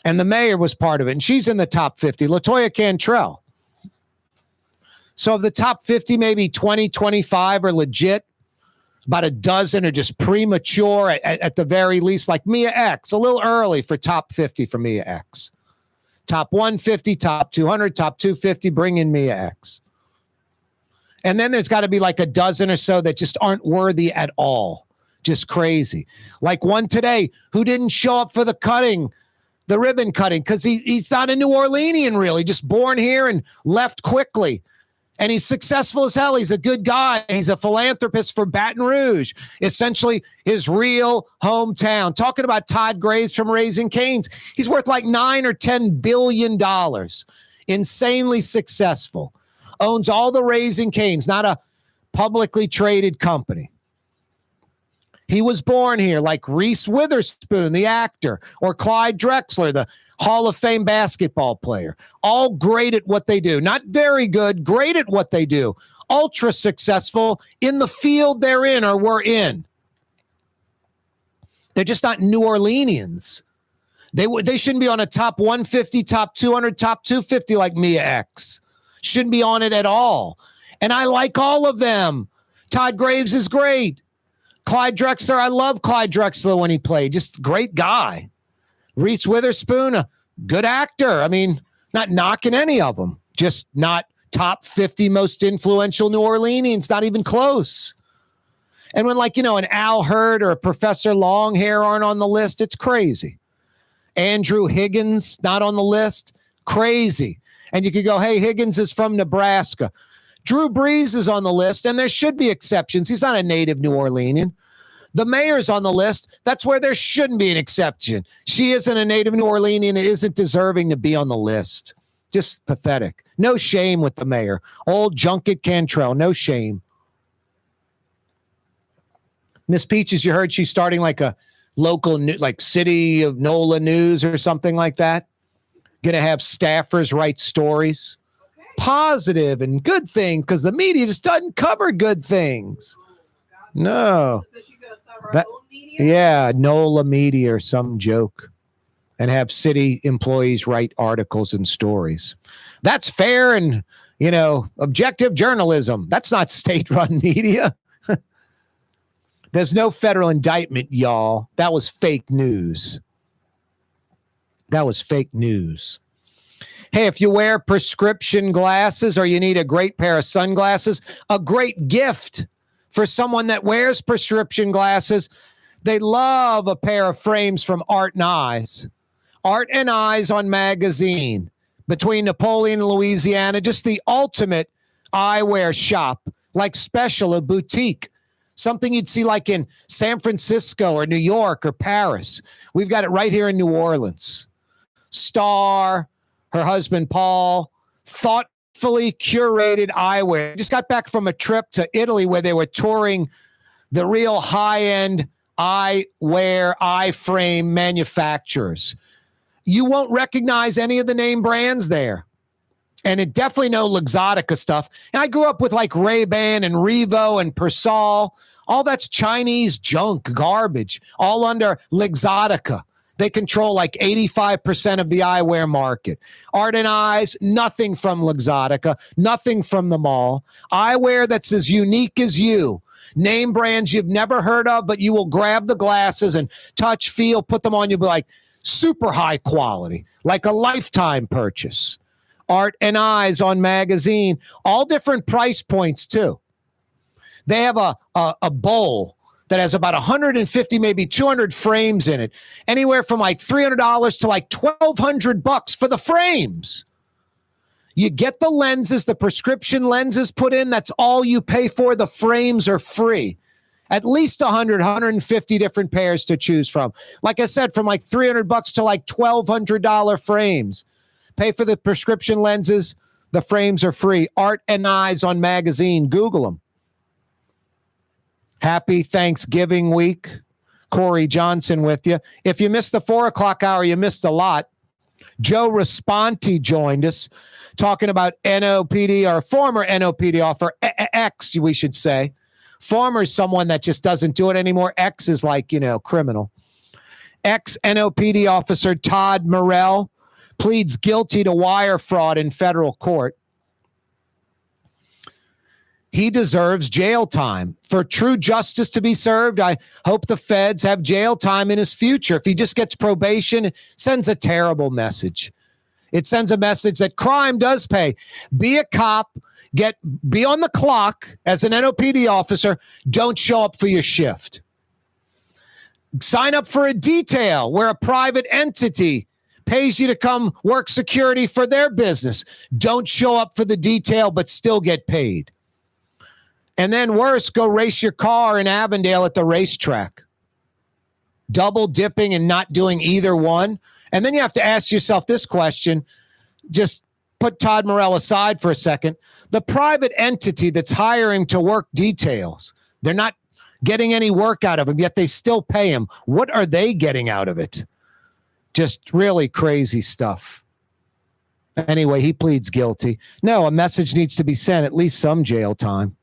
And the mayor was part of it, and she's in the top 50, LaToya Cantrell. So of the top 50, maybe 20, 25 are legit. About a dozen are just premature at the very least, like Mia X, a little early for top 50 for Mia X. Top 150, top 200, top 250, bring in Mia X. And then there's got to be like a dozen or so that just aren't worthy at all. Just crazy. Like one today who didn't show up for the ribbon cutting, because he's not a New Orleanian really, just born here and left quickly. And he's successful as hell. He's a good guy. He's a philanthropist for Baton Rouge, essentially his real hometown. Talking about Todd Graves from Raising Cane's. He's worth like $9 or $10 billion. Insanely successful. Owns all the Raising Cane's, not a publicly traded company. He was born here, like Reese Witherspoon, the actor, or Clyde Drexler, the Hall of Fame basketball player. All great at what they do. Not very good, great at what they do. Ultra successful in the field they're in or were in. They're just not New Orleanians. They shouldn't be on a top 150, top 200, top 250 like Mia X. Shouldn't be on it at all. And I like all of them. Todd Graves is great. Clyde Drexler, I love Clyde Drexler when he played. Just great guy. Reese Witherspoon, a good actor. I mean, not knocking any of them. Just not top 50 most influential New Orleanians. Not even close. And when an Al Hurd or a Professor Longhair aren't on the list, it's crazy. Andrew Higgins not on the list. Crazy. And you could go, hey, Higgins is from Nebraska. Drew Brees is on the list, and there should be exceptions. He's not a native New Orleanian. The mayor's on the list. That's where there shouldn't be an exception. She isn't a native New Orleanian and isn't deserving to be on the list. Just pathetic. No shame with the mayor. Old Junket Cantrell, no shame. Miss Peaches, you heard she's starting like a local, like City of NOLA News or something like that. Going to have staffers write stories. Positive and good things, because the media just doesn't cover good things. No. Yeah, NOLA Media or some joke. And have city employees write articles and stories. That's fair and, objective journalism. That's not state-run media. There's no federal indictment, y'all. That was fake news. That was fake news. Hey, if you wear prescription glasses or you need a great pair of sunglasses, a great gift for someone that wears prescription glasses, they love a pair of frames from Art and Eyes. Art and Eyes on Magazine. Between Napoleon and Louisiana, just the ultimate eyewear shop, like Special, a boutique. Something you'd see like in San Francisco or New York or Paris. We've got it right here in New Orleans. Star, her husband, Paul, thoughtfully curated eyewear. Just got back from a trip to Italy where they were touring the real high-end eyewear, eye-frame manufacturers. You won't recognize any of the name brands there. And it definitely no Luxottica stuff. And I grew up with like Ray-Ban and Revo and Persol. All that's Chinese junk, garbage, all under Luxottica. They control like 85% of the eyewear market. Art and Eyes, nothing from Luxottica, nothing from the mall. Eyewear that's as unique as you. Name brands you've never heard of, but you will grab the glasses and touch, feel, put them on. You'll be like, super high quality, like a lifetime purchase. Art and Eyes on magazine, all different price points too. They have a bowl that has about 150, maybe 200 frames in it, anywhere from like $300 to like $1,200 for the frames. You get the lenses, the prescription lenses put in. That's all you pay for. The frames are free. At least 100, 150 different pairs to choose from. Like I said, from like $300 to like $1,200 frames. Pay for the prescription lenses. The frames are free. Art and Eyes on magazine. Google them. Happy Thanksgiving week. Corey Johnson with you. If you missed the 4 o'clock hour, you missed a lot. Joe Responti joined us talking about NOPD, or former NOPD officer, X, we should say. Former is someone that just doesn't do it anymore. X is like, criminal. Ex-NOPD officer Todd Morrell pleads guilty to wire fraud in federal court. He deserves jail time. For true justice to be served, I hope the feds have jail time in his future. If he just gets probation, it sends a terrible message. It sends a message that crime does pay. Be a cop. Be on the clock as an NOPD officer. Don't show up for your shift. Sign up for a detail where a private entity pays you to come work security for their business. Don't show up for the detail, but still get paid. And then worse, go race your car in Avondale at the racetrack. Double dipping and not doing either one. And then you have to ask yourself this question. Just put Todd Morrell aside for a second. The private entity that's hiring to work details, they're not getting any work out of him, yet they still pay him. What are they getting out of it? Just really crazy stuff. Anyway, he pleads guilty. No, a message needs to be sent, at least some jail time.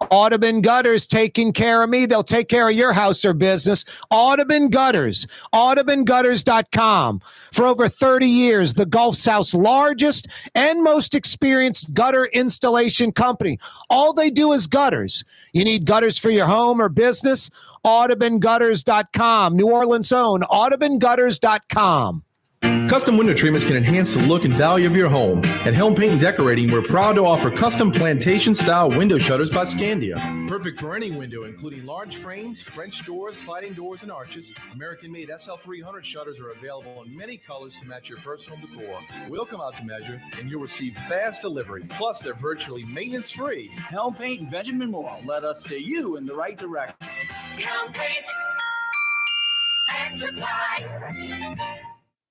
Audubon Gutters taking care of me. They'll take care of your house or business. Audubon Gutters. AudubonGutters.com. For over 30 years, the Gulf South's largest and most experienced gutter installation company. All they do is gutters. You need gutters for your home or business? AudubonGutters.com. New Orleans' own AudubonGutters.com. Custom window treatments can enhance the look and value of your home. At Helm Paint and Decorating, we're proud to offer custom plantation-style window shutters by Scandia. Perfect for any window, including large frames, French doors, sliding doors, and arches. American-made SL300 shutters are available in many colors to match your personal decor. We'll come out to measure, and you'll receive fast delivery. Plus, they're virtually maintenance-free. Helm Paint and Benjamin Moore. Let us steer you in the right direction. Helm Paint and Supply.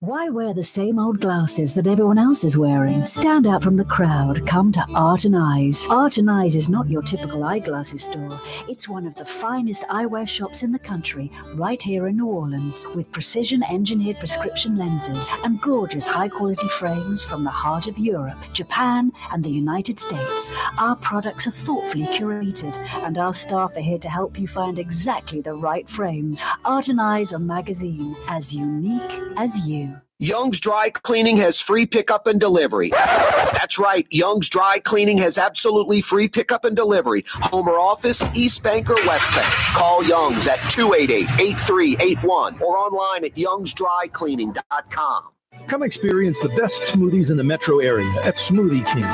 Why wear the same old glasses that everyone else is wearing? Stand out from the crowd. Come to Art and Eyes. Art and Eyes is not your typical eyeglasses store. It's one of the finest eyewear shops in the country, right here in New Orleans, with precision-engineered prescription lenses and gorgeous high-quality frames from the heart of Europe, Japan, and the United States. Our products are thoughtfully curated, and our staff are here to help you find exactly the right frames. Art and Eyes on magazine, as unique as you. Young's Dry Cleaning has free pickup and delivery. That's right. Young's Dry Cleaning has absolutely free pickup and delivery. Home or office, East Bank or West Bank. Call Young's at 288-8381 or online at youngsdrycleaning.com. Come experience the best smoothies in the metro area at Smoothie King.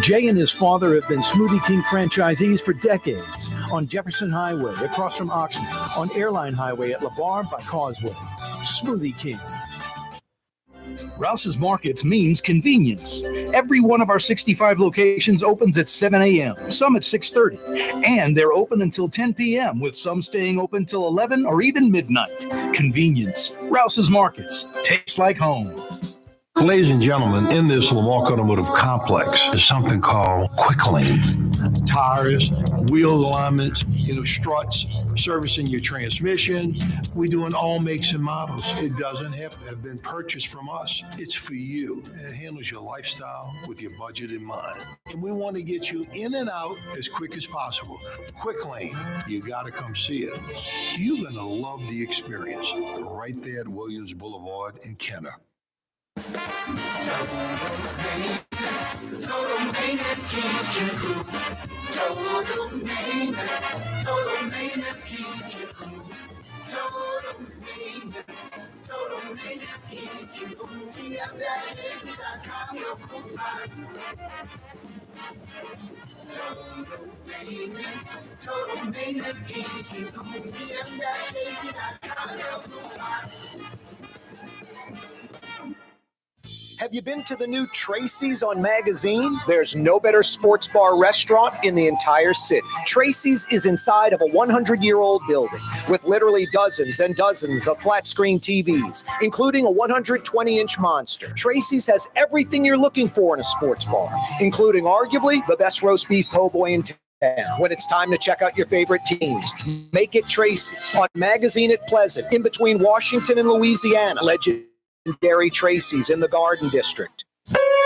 Jay and his father have been Smoothie King franchisees for decades. On Jefferson Highway, across from Oxnard. On Airline Highway at La Barre by Causeway. Smoothie King. Rouse's Markets means convenience. Every one of our 65 locations opens at 7 a.m., some at 6:30, and they're open until 10 p.m., with some staying open till 11 or even midnight. Convenience. Rouse's Markets. Tastes like home. Ladies and gentlemen, in this Lamarck Automotive Complex is something called Quick Lane. tires, wheel alignments, struts, servicing your transmission. We do in all makes and models. It doesn't have to have been purchased from us. It's for you. It handles your lifestyle with your budget in mind. And we want to get you in and out as quick as possible. Quick Lane, you got to come see it. You're going to love the experience right there at Williams Boulevard in Kenner. Total maintenance keeps you cool. Total maintenance keeps you cool. Total maintenance keeps you cool. TM-AC.com, your cool spots. Total maintenance keeps you cool. TM-AC.com, your cool spots. Have you been to the new Tracy's on Magazine? There's no better sports bar restaurant in the entire city. Tracy's is inside of a 100-year-old building with literally dozens and dozens of flat-screen TVs, including a 120-inch monster. Tracy's has everything you're looking for in a sports bar, including arguably the best roast beef po' boy in town. When it's time to check out your favorite teams, make it Tracy's on Magazine at Pleasant, in between Washington and Louisiana. Legendary Tracy's in the Garden District.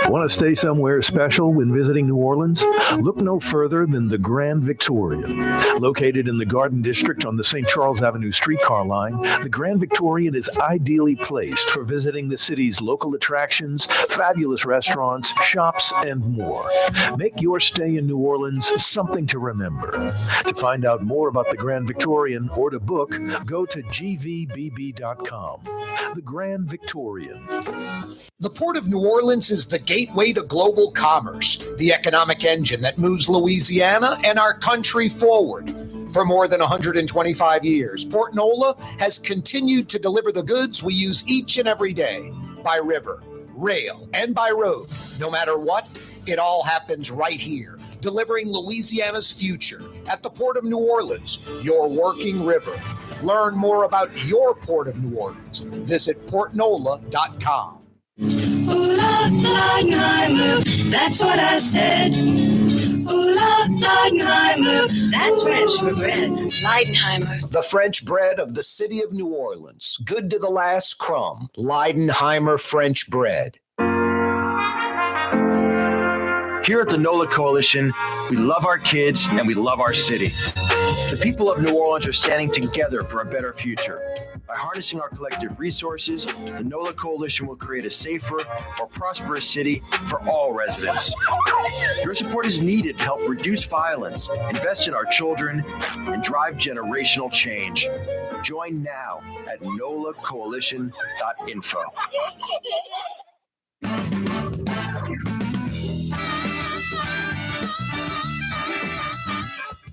Want to stay somewhere special when visiting New Orleans? Look no further than the Grand Victorian. Located in the Garden District on the St. Charles Avenue streetcar line, the Grand Victorian is ideally placed for visiting the city's local attractions, fabulous restaurants, shops, and more. Make your stay in New Orleans something to remember. To find out more about the Grand Victorian or to book, go to gvbb.com. The Grand Victorian. The Port of New Orleans is the gateway to global commerce, the economic engine that moves Louisiana and our country forward. For more than 125 years, Port Nola has continued to deliver the goods we use each and every day, by river, rail, and by road. No matter what, it all happens right here, delivering Louisiana's future at the Port of New Orleans, your working river. Learn more about your Port of New Orleans. Visit portnola.com. Ooh, Leidenheimer, that's what I said. Ooh, Leidenheimer, that's French for bread. Leidenheimer. The French bread of the city of New Orleans. Good to the last crumb. Leidenheimer French bread. Here at the NOLA Coalition, we love our kids and we love our city. The people of New Orleans are standing together for a better future. By harnessing our collective resources, the NOLA Coalition will create a safer, more prosperous city for all residents. Your support is needed to help reduce violence, invest in our children, and drive generational change. Join now at nolacoalition.info.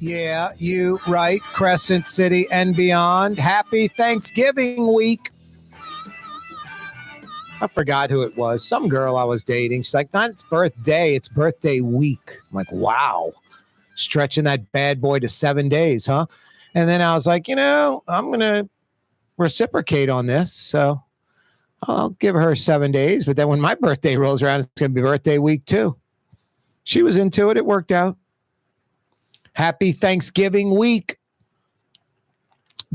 Yeah, you right, Crescent City and beyond. Happy Thanksgiving week. I forgot who it was. Some girl I was dating. She's like, not its birthday, it's birthday week. I'm like, wow. Stretching that bad boy to 7 days, huh? And then I was like, I'm going to reciprocate on this. So I'll give her 7 days. But then when my birthday rolls around, it's going to be birthday week too. She was into it. It worked out. Happy Thanksgiving week.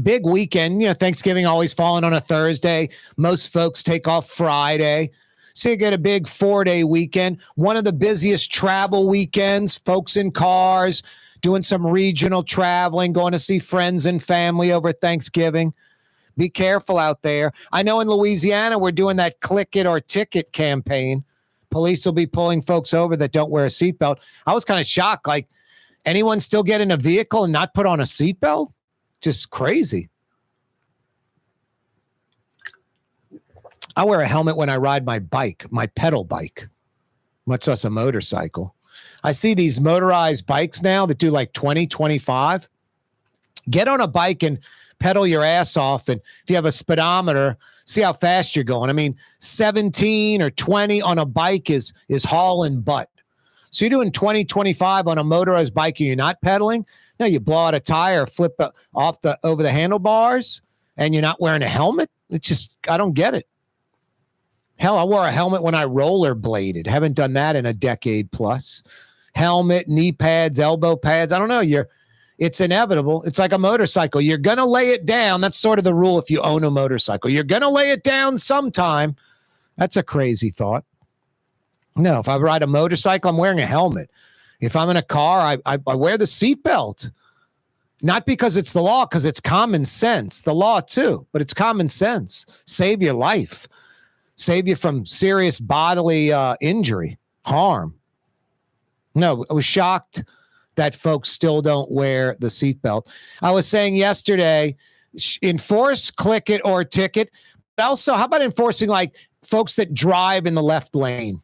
Big weekend. Thanksgiving always falling on a Thursday. Most folks take off Friday. So you get a big 4-day weekend. One of the busiest travel weekends. Folks in cars, doing some regional traveling, going to see friends and family over Thanksgiving. Be careful out there. I know in Louisiana, we're doing that click it or ticket campaign. Police will be pulling folks over that don't wear a seatbelt. I was kind of shocked. Like, anyone still get in a vehicle and not put on a seatbelt? Just crazy. I wear a helmet when I ride my bike, my pedal bike, much less a motorcycle. I see these motorized bikes now that do like 20, 25. Get on a bike and pedal your ass off. And if you have a speedometer, see how fast you're going. I mean, 17 or 20 on a bike is hauling butt. So you're doing 20, 25 on a motorized bike and you're not pedaling? No, you blow out a tire, flip over the handlebars, and you're not wearing a helmet? It's just, I don't get it. Hell, I wore a helmet when I rollerbladed. Haven't done that in a decade plus. helmet, knee pads, elbow pads. I don't know. It's inevitable. It's like a motorcycle. You're going to lay it down. That's sort of the rule if you own a motorcycle. You're going to lay it down sometime. That's a crazy thought. No, if I ride a motorcycle, I'm wearing a helmet. If I'm in a car, I wear the seatbelt. Not because it's the law, because it's common sense. The law too, but it's common sense. Save your life. Save you from serious bodily injury, harm. No, I was shocked that folks still don't wear the seatbelt. I was saying yesterday, enforce, click it or ticket. But also, how about enforcing like folks that drive in the left lane?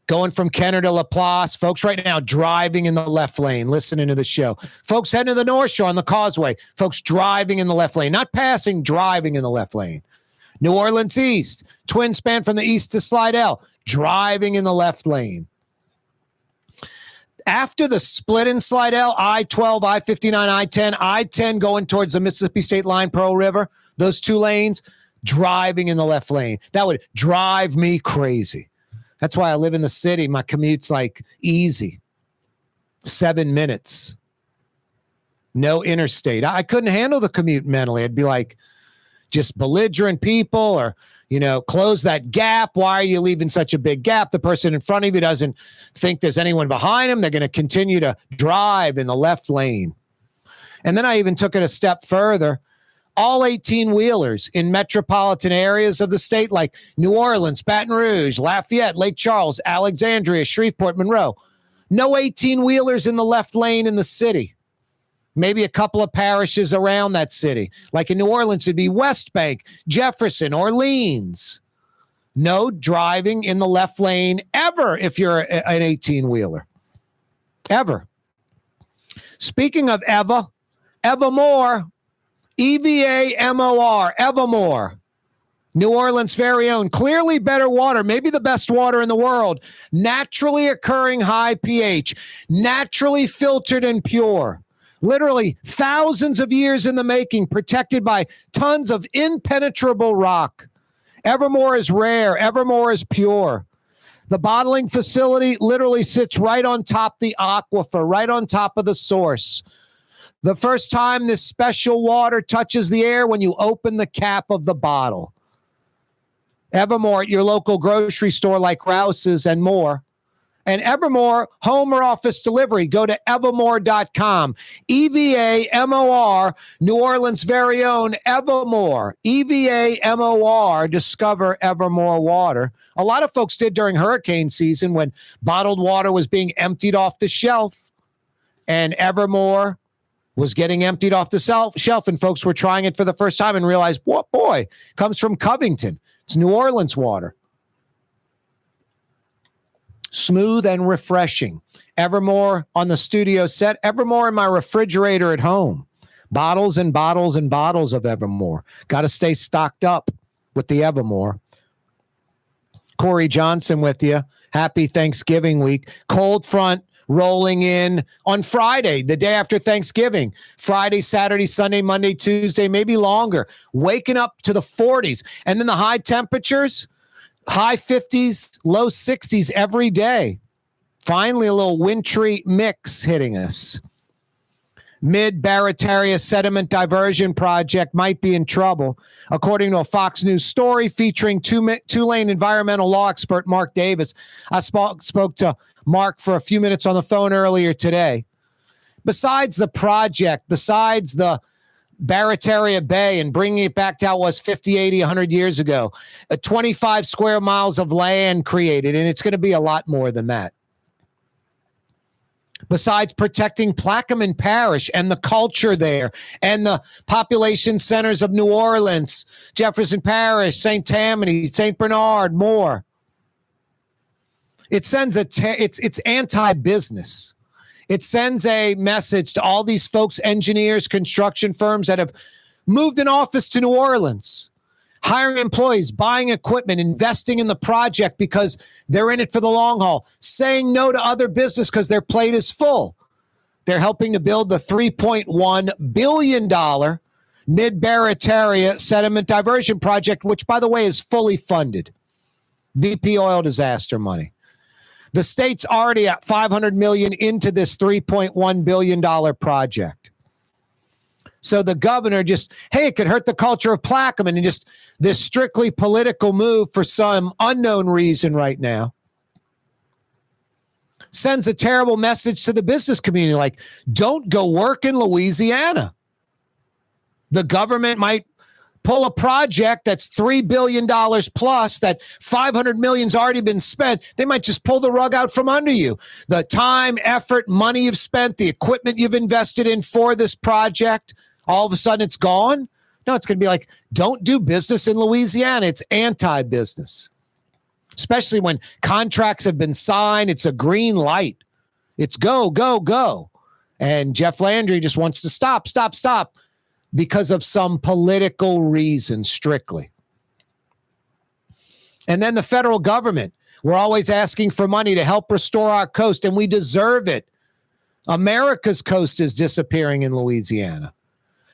Going from Kenner to LaPlace, folks right now driving in the left lane, listening to the show. Folks heading to the North Shore on the Causeway, folks driving in the left lane, not passing, driving in the left lane. New Orleans East, twin span from the east to Slidell, driving in the left lane. After the split in Slidell, I-12, I-59, I-10, I-10 going towards the Mississippi State line, Pearl River, those two lanes, driving in the left lane. That would drive me crazy. That's why I live in the city. My commute's like easy. 7 minutes. No interstate. I couldn't handle the commute mentally. I'd be like, just belligerent people or, close that gap. Why are you leaving such a big gap? The person in front of you doesn't think there's anyone behind them. They're going to continue to drive in the left lane. And then I even took it a step further. All 18-wheelers in metropolitan areas of the state like New Orleans, Baton Rouge, Lafayette, Lake Charles, Alexandria, Shreveport, Monroe. No 18-wheelers in the left lane in the city. Maybe a couple of parishes around that city. Like in New Orleans, it'd be West Bank, Jefferson, Orleans. No driving in the left lane ever if you're an 18-wheeler. Ever. Speaking of Evermore, EVA-MOR, Evermore. New Orleans' very own. Clearly better water, maybe the best water in the world. Naturally occurring high pH. Naturally filtered and pure. Literally thousands of years in the making, protected by tons of impenetrable rock. Evermore is rare. Evermore is pure. The bottling facility literally sits right on top of the aquifer, right on top of the source. The first time this special water touches the air when you open the cap of the bottle. Evermore at your local grocery store like Rouse's and more. And Evermore home or office delivery. Go to evermore.com. EVA-MOR, New Orleans' very own Evermore. EVA-MOR, discover Evermore water. A lot of folks did during hurricane season when bottled water was being emptied off the shelf. And Evermore was getting emptied off the shelf, and folks were trying it for the first time and realized, what boy, comes from Covington. It's New Orleans water. Smooth and refreshing. Evermore on the studio set. Evermore in my refrigerator at home. Bottles and bottles and bottles of Evermore. Got to stay stocked up with the Evermore. Corey Johnson with you. Happy Thanksgiving week. Cold front rolling in on Friday, the day after Thanksgiving. Friday, Saturday, Sunday, Monday, Tuesday, maybe longer. Waking up to the 40s. And then the high temperatures, high 50s, low 60s every day. Finally, a little wintry mix hitting us. Mid-Barataria sediment diversion project might be in trouble, according to a Fox News story featuring Tulane environmental law expert Mark Davis. I spoke to Mark for a few minutes on the phone earlier today. Besides the project, besides the Barataria Bay and bringing it back to how it was 50, 80, 100 years ago, 25 square miles of land created, and it's going to be a lot more than that. Besides protecting Plaquemine Parish and the culture there and the population centers of New Orleans, Jefferson Parish, St. Tammany, St. Bernard, more. It sends it's anti-business. It sends a message to all these folks, engineers, construction firms that have moved an office to New Orleans, hiring employees, buying equipment, investing in the project because they're in it for the long haul, saying no to other business because their plate is full. They're helping to build the $3.1 billion Mid-Barataria sediment diversion project, which, by the way, is fully funded. BP oil disaster money. The state's already at $500 million into this $3.1 billion project. So the governor just, hey, it could hurt the culture of Plaquemine, and just this strictly political move for some unknown reason right now sends a terrible message to the business community. Like, don't go work in Louisiana. The government might pull a project that's $3 billion plus, that $500 million's already been spent. They might just pull the rug out from under you. The time, effort, money you've spent, the equipment you've invested in for this project, all of a sudden it's gone. No, it's going to be like, don't do business in Louisiana. It's anti-business, especially when contracts have been signed. It's a green light. It's go, go, go. And Jeff Landry just wants to stop because of some political reason strictly. And then the federal government, we're always asking for money to help restore our coast, and we deserve it. America's coast is disappearing in Louisiana.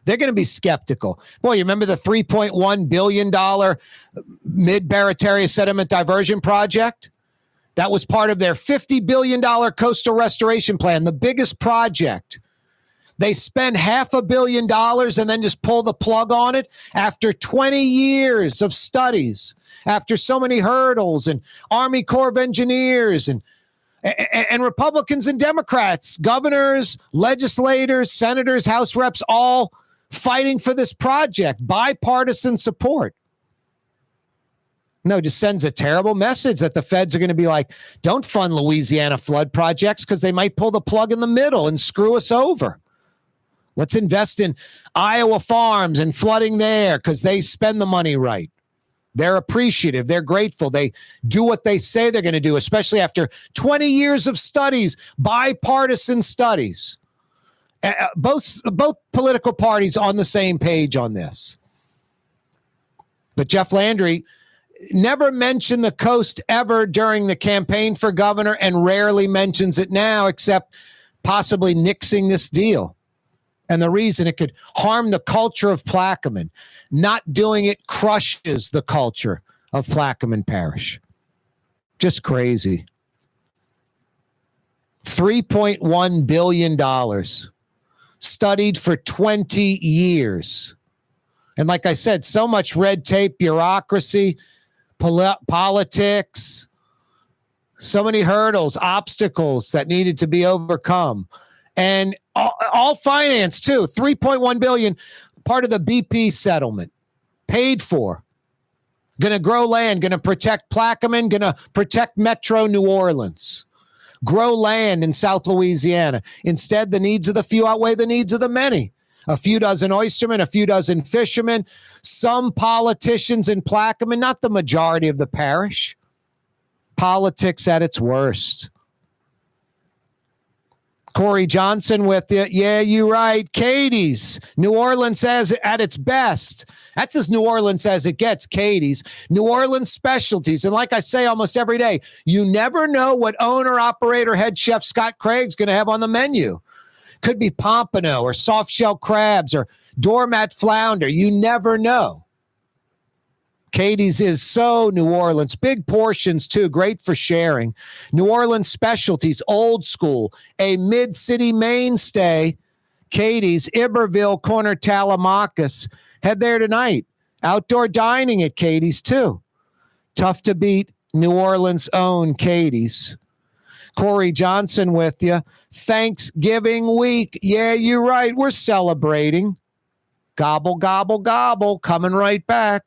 They're going to be skeptical. Boy, you remember the $3.1 billion mid-Barataria sediment diversion project? That was part of their $50 billion coastal restoration plan, the biggest project. They spend $500 million and then just pull the plug on it after 20 years of studies, after so many hurdles, and Army Corps of Engineers and Republicans and Democrats, governors, legislators, senators, House reps, all fighting for this project, bipartisan support. No, just sends a terrible message that the feds are going to be like, don't fund Louisiana flood projects because they might pull the plug in the middle and screw us over. Let's invest in Iowa farms and flooding there because they spend the money right. They're appreciative. They're grateful. They do what they say they're going to do, especially after 20 years of studies, bipartisan studies. Both political parties on the same page on this. But Jeff Landry never mentioned the coast ever during the campaign for governor, and rarely mentions it now, except possibly nixing this deal. And the reason it could harm the culture of Plaquemine. Not doing it crushes the culture of Plaquemine Parish. Just crazy. $3.1 billion. Studied for 20 years. And like I said, so much red tape, bureaucracy, politics, so many hurdles, obstacles that needed to be overcome. And all finance too. $3.1 billion, part of the BP settlement, paid for. Going to grow land, going to protect Plaquemine, going to protect Metro New Orleans. Grow land in South Louisiana. Instead, the needs of the few outweigh the needs of the many. A few dozen oystermen, a few dozen fishermen, some politicians in Plaquemine, not the majority of the parish. Politics at its worst. Corey Johnson with you. Yeah, you're right. Katie's. New Orleans at its best. That's as New Orleans as it gets, Katie's. New Orleans specialties. And like I say almost every day, you never know what owner, operator, head chef Scott Craig's going to have on the menu. Could be pompano or soft shell crabs or doormat flounder. You never know. Katie's is so New Orleans. Big portions, too. Great for sharing. New Orleans specialties, old school. A mid-city mainstay. Katie's, Iberville, corner Tallahassee. Head there tonight. Outdoor dining at Katie's, too. Tough to beat. New Orleans' own Katie's. Corey Johnson with you. Thanksgiving week. Yeah, you're right. We're celebrating. Gobble, gobble, gobble. Coming right back.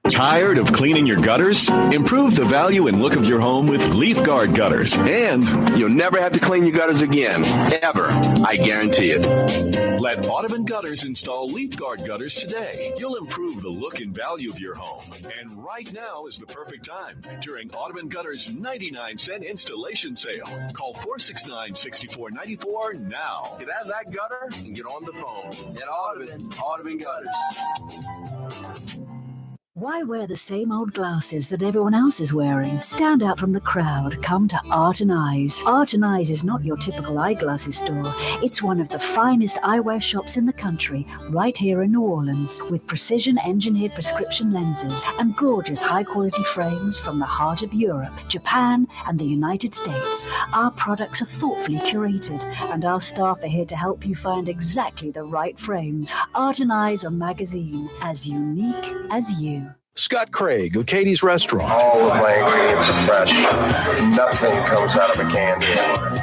Tired of cleaning your gutters? Improve the value and look of your home with Leaf Guard gutters. And you'll never have to clean your gutters again. Ever. I guarantee it. Let Audubon Gutters install Leaf Guard gutters today. You'll improve the look and value of your home. And right now is the perfect time during Audubon Gutters' 99-cent installation sale. Call 469-6494 now. Get out of that gutter and get on the phone. At Audubon Gutters. Why wear the same old glasses that everyone else is wearing? Stand out from the crowd. Come to Art and Eyes. Art and Eyes is not your typical eyeglasses store. It's one of the finest eyewear shops in the country, right here in New Orleans, with precision-engineered prescription lenses and gorgeous high-quality frames from the heart of Europe, Japan, and the United States. Our products are thoughtfully curated, and our staff are here to help you find exactly the right frames. Art and Eyes are magazine, as unique as you. Scott Craig of Katie's Restaurant. All of my ingredients are fresh. Nothing comes out of a can here.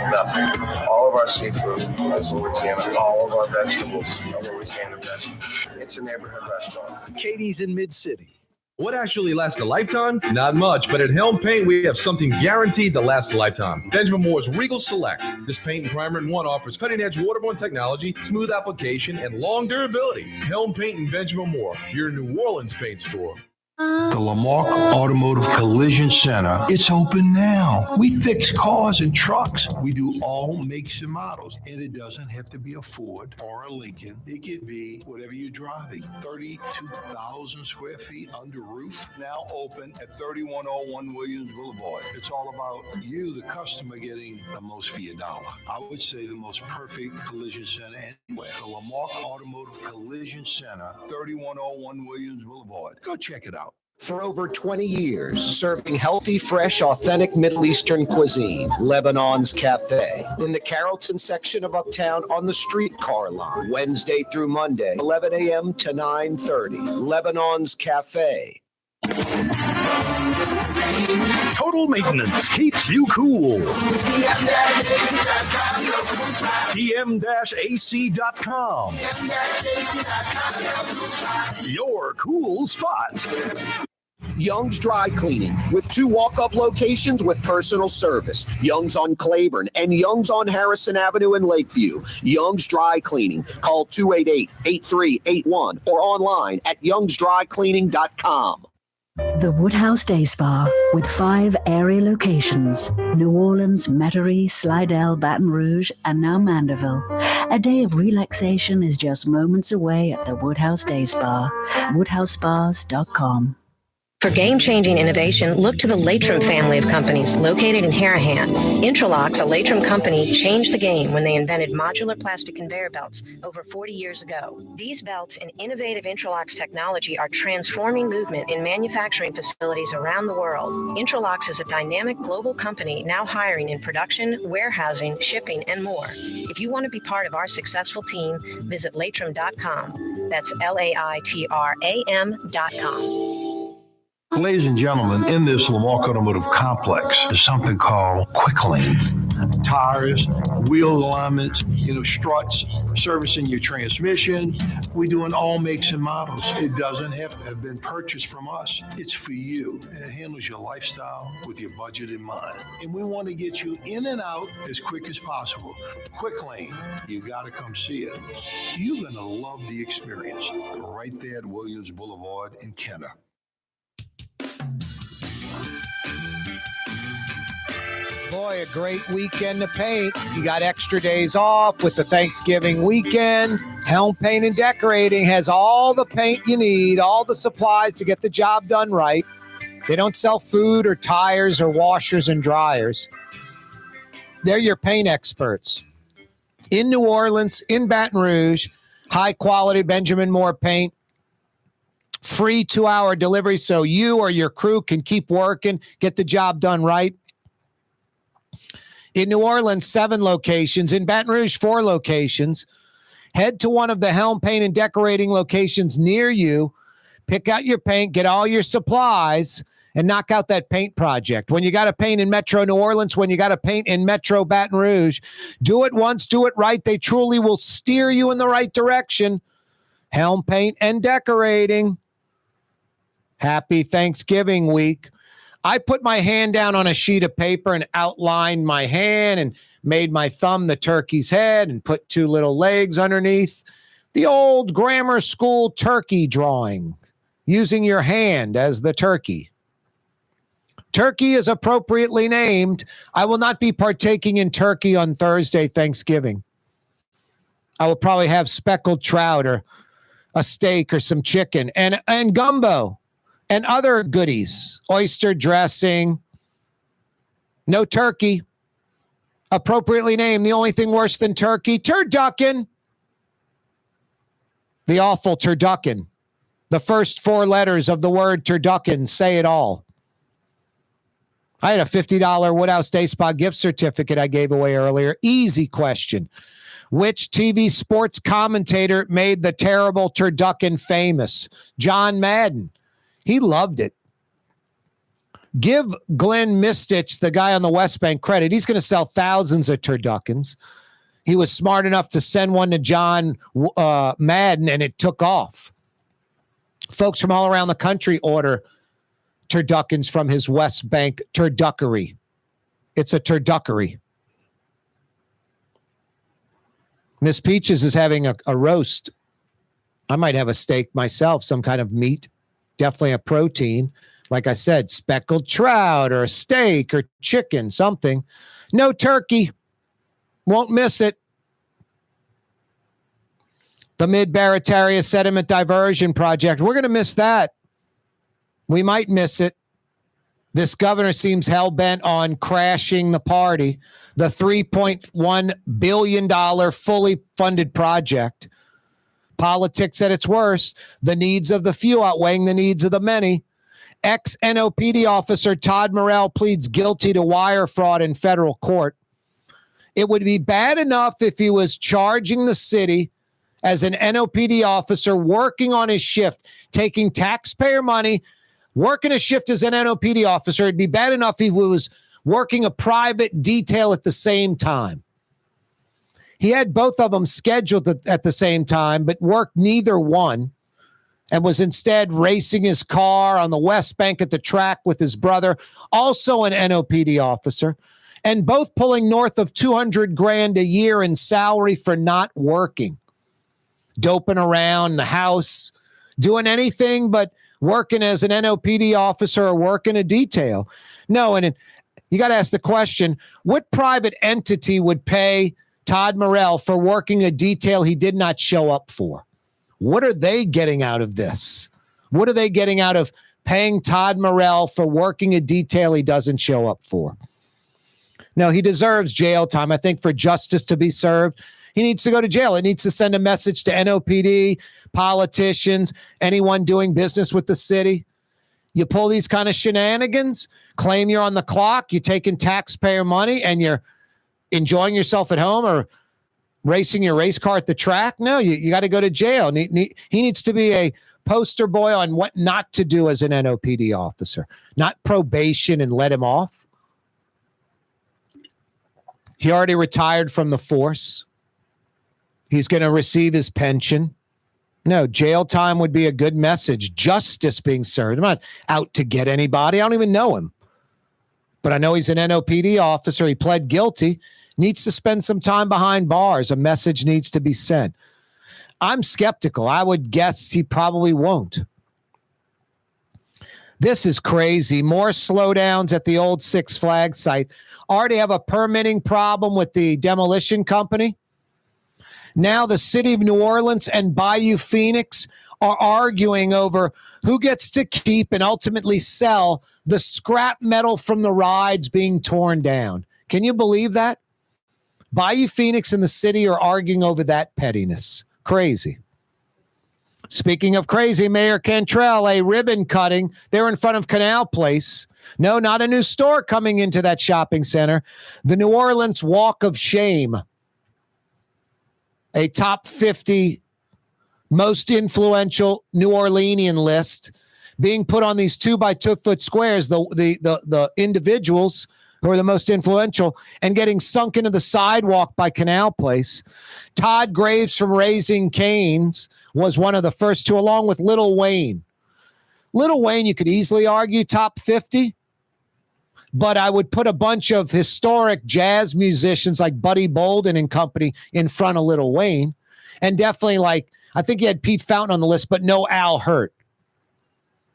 Nothing. All of our seafood is Louisiana. All of our vegetables are Louisiana vegetables. It's a neighborhood restaurant. Katie's in Mid-City. What actually lasts a lifetime? Not much, but at Helm Paint, we have something guaranteed to last a lifetime. Benjamin Moore's Regal Select. This paint and primer in one offers cutting-edge waterborne technology, smooth application, and long durability. Helm Paint and Benjamin Moore, your New Orleans paint store. The Lamarck Automotive Collision Center, it's open now. We fix cars and trucks. We do all makes and models. And it doesn't have to be a Ford or a Lincoln. It could be whatever you're driving. 32,000 square feet under roof, now open at 3101 Williams Boulevard. It's all about you, the customer, getting the most for your dollar. I would say the most perfect collision center anywhere. The Lamarck Automotive Collision Center, 3101 Williams Boulevard. Go check it out. For over 20 years, serving healthy, fresh, authentic Middle Eastern cuisine, Lebanon's Cafe. In the Carrollton section of Uptown on the streetcar line, Wednesday through Monday, 11 a.m. to 9:30. Lebanon's Cafe. Total maintenance keeps you cool. TM-AC.com. Your cool spot. Young's Dry Cleaning, with 2 walk-up locations with personal service. Young's on Claiborne and Young's on Harrison Avenue in Lakeview. Young's Dry Cleaning. Call 288-8381 or online at youngsdrycleaning.com. The Woodhouse Day Spa, with 5 area locations: New Orleans, Metairie, Slidell, Baton Rouge, and now Mandeville. A day of relaxation is just moments away at the Woodhouse Day Spa. WoodhouseSpas.com. For game-changing innovation, look to the Latrim family of companies located in Harahan. Intralocks, a Latrim company, changed the game when they invented modular plastic conveyor belts over 40 years ago. These belts and innovative Intralocks technology are transforming movement in manufacturing facilities around the world. Intralocks is a dynamic global company now hiring in production, warehousing, shipping, and more. If you want to be part of our successful team, visit Latrim.com. That's LAITRAM.com. Ladies and gentlemen, in this Lamarck Automotive Complex, there's something called Quick Lane. Tires, wheel alignments, struts, servicing your transmission. We do in all makes and models. It doesn't have to have been purchased from us. It's for you. It handles your lifestyle with your budget in mind. And we want to get you in and out as quick as possible. Quick Lane, you got to come see it. You're going to love the experience. Right there at Williams Boulevard in Kenner. Boy, a great weekend to paint. You got extra days off with the Thanksgiving weekend. Helm Paint and Decorating has all the paint you need, all the supplies to get the job done right. They don't sell food or tires or washers and dryers. They're your paint experts. In New Orleans, in Baton Rouge, high quality Benjamin Moore paint. Free 2-hour delivery so you or your crew can keep working, get the job done right. In New Orleans, 7 locations. In Baton Rouge, 4 locations. Head to one of the Helm Paint and Decorating locations near you. Pick out your paint, get all your supplies, and knock out that paint project. When you got to paint in Metro New Orleans, when you got to paint in Metro Baton Rouge, do it once, do it right. They truly will steer you in the right direction. Helm Paint and Decorating. Happy Thanksgiving week. I put my hand down on a sheet of paper and outlined my hand and made my thumb the turkey's head and put 2 little legs underneath. The old grammar school turkey drawing, using your hand as the turkey. Turkey is appropriately named. I will not be partaking in turkey on Thursday, Thanksgiving. I will probably have speckled trout or a steak or some chicken and gumbo. and other goodies, oyster dressing, no turkey. Appropriately named, the only thing worse than turkey, turducken. The awful turducken. The first 4 letters of the word turducken say it all. I had a $50 Woodhouse Day Spa gift certificate I gave away earlier. Easy question. Which TV sports commentator made the terrible turducken famous? John Madden. He loved it. Give Glenn Mistich, the guy on the West Bank, credit. He's going to sell thousands of turduckens. He was smart enough to send one to John Madden, and it took off. Folks from all around the country order turduckens from his West Bank turduckery. It's a turduckery. Miss Peaches is having a roast. I might have a steak myself, some kind of meat, definitely a protein. Like I said, speckled trout or a steak or chicken, something. No turkey. Won't miss it. The Mid-Barataria Sediment Diversion Project. We're going to miss that. We might miss it. This governor seems hell-bent on crashing the party. The $3.1 billion fully funded project. Politics at its worst. The needs of the few outweighing the needs of the many. Ex-NOPD officer Todd Morrell pleads guilty to wire fraud in federal court. It would be bad enough if he was charging the city as an NOPD officer working on his shift, taking taxpayer money, working a shift as an NOPD officer. It'd be bad enough if he was working a private detail at the same time. He had both of them scheduled at the same time, but worked neither one, and was instead racing his car on the West Bank at the track with his brother, also an NOPD officer, and both pulling north of $200,000 a year in salary for not working, doping around the house, doing anything but working as an NOPD officer or working a detail. No, and you got to ask the question, what private entity would pay Todd Morrell for working a detail he did not show up for? What are they getting out of this? What are they getting out of paying Todd Morrell for working a detail he doesn't show up for? No, he deserves jail time. I think for justice to be served, he needs to go to jail. It needs to send a message to NOPD, politicians, anyone doing business with the city. You pull these kind of shenanigans, claim you're on the clock, you're taking taxpayer money, and you're enjoying yourself at home or racing your race car at the track. No, you got to go to jail. He needs to be a poster boy on what not to do as an NOPD officer, not probation and let him off. He already retired from the force. He's going to receive his pension. No, jail time would be a good message. Justice being served. I'm not out to get anybody. I don't even know him. But I know he's an NOPD officer. He pled guilty. Needs to spend some time behind bars. A message needs to be sent. I'm skeptical. I would guess he probably won't. This is crazy. More slowdowns at the old Six Flags site. Already have a permitting problem with the demolition company. Now the city of New Orleans and Bayou Phoenix are arguing over who gets to keep and ultimately sell the scrap metal from the rides being torn down. Can you believe that? Bayou Phoenix and the city are arguing over that pettiness. Crazy. Speaking of crazy, Mayor Cantrell, a ribbon cutting. They're in front of Canal Place. No, not a new store coming into that shopping center. The New Orleans Walk of Shame. A top 50 most influential New Orleanian list being put on these 2x2 foot squares, the individuals who are the most influential, and getting sunk into the sidewalk by Canal Place. Todd Graves from Raising Cane's was one of the first two, along with Lil Wayne. Lil Wayne, you could easily argue top 50, but I would put a bunch of historic jazz musicians like Buddy Bolden and company in front of Lil Wayne. And definitely, like, I think you had Pete Fountain on the list, but no Al Hurt.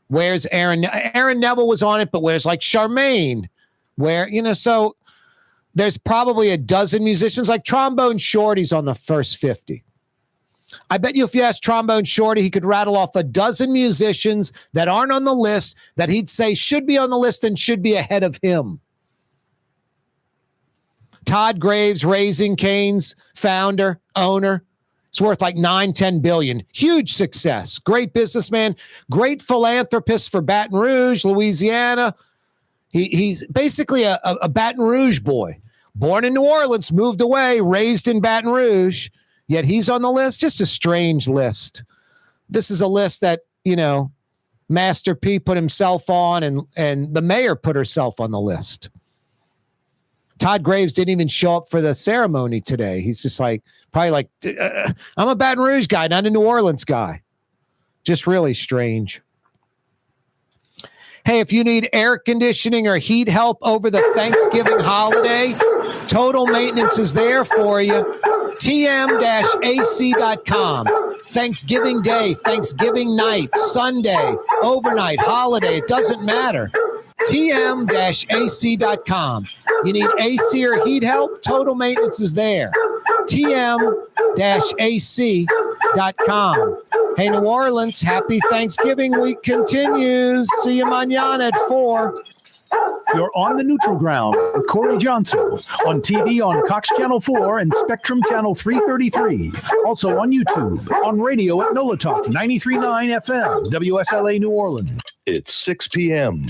Where's Aaron? Aaron Neville was on it, but where's like Charmaine? Where, so there's probably a dozen musicians like Trombone Shorty's on the first 50. I bet you if you asked Trombone Shorty, he could rattle off a dozen musicians that aren't on the list that he'd say should be on the list and should be ahead of him. Todd Graves, Raising Cane's founder, owner. It's worth like $9-10 billion. Huge success. Great businessman. Great philanthropist for Baton Rouge, Louisiana. He's basically a Baton Rouge boy. Born in New Orleans, moved away, raised in Baton Rouge. Yet he's on the list. Just a strange list. This is a list that, Master P put himself on and the mayor put herself on the list. Todd Graves didn't even show up for the ceremony today. He's just probably like, I'm a Baton Rouge guy, not a New Orleans guy. Just really strange. Hey, if you need air conditioning or heat help over the Thanksgiving holiday, Total Maintenance is there for you. tm-ac.com. Thanksgiving Day, Thanksgiving night, Sunday, overnight, holiday, it doesn't matter. tm-ac.com. You need AC or heat help? Total Maintenance is there. tm-ac.com. Hey, New Orleans, happy Thanksgiving week continues. See you mañana at 4. You're on the neutral ground with Corey Johnson on TV on Cox Channel 4 and Spectrum Channel 333. Also on YouTube, on radio at NOLA Talk 93.9 FM, WSLA New Orleans. It's 6 p.m.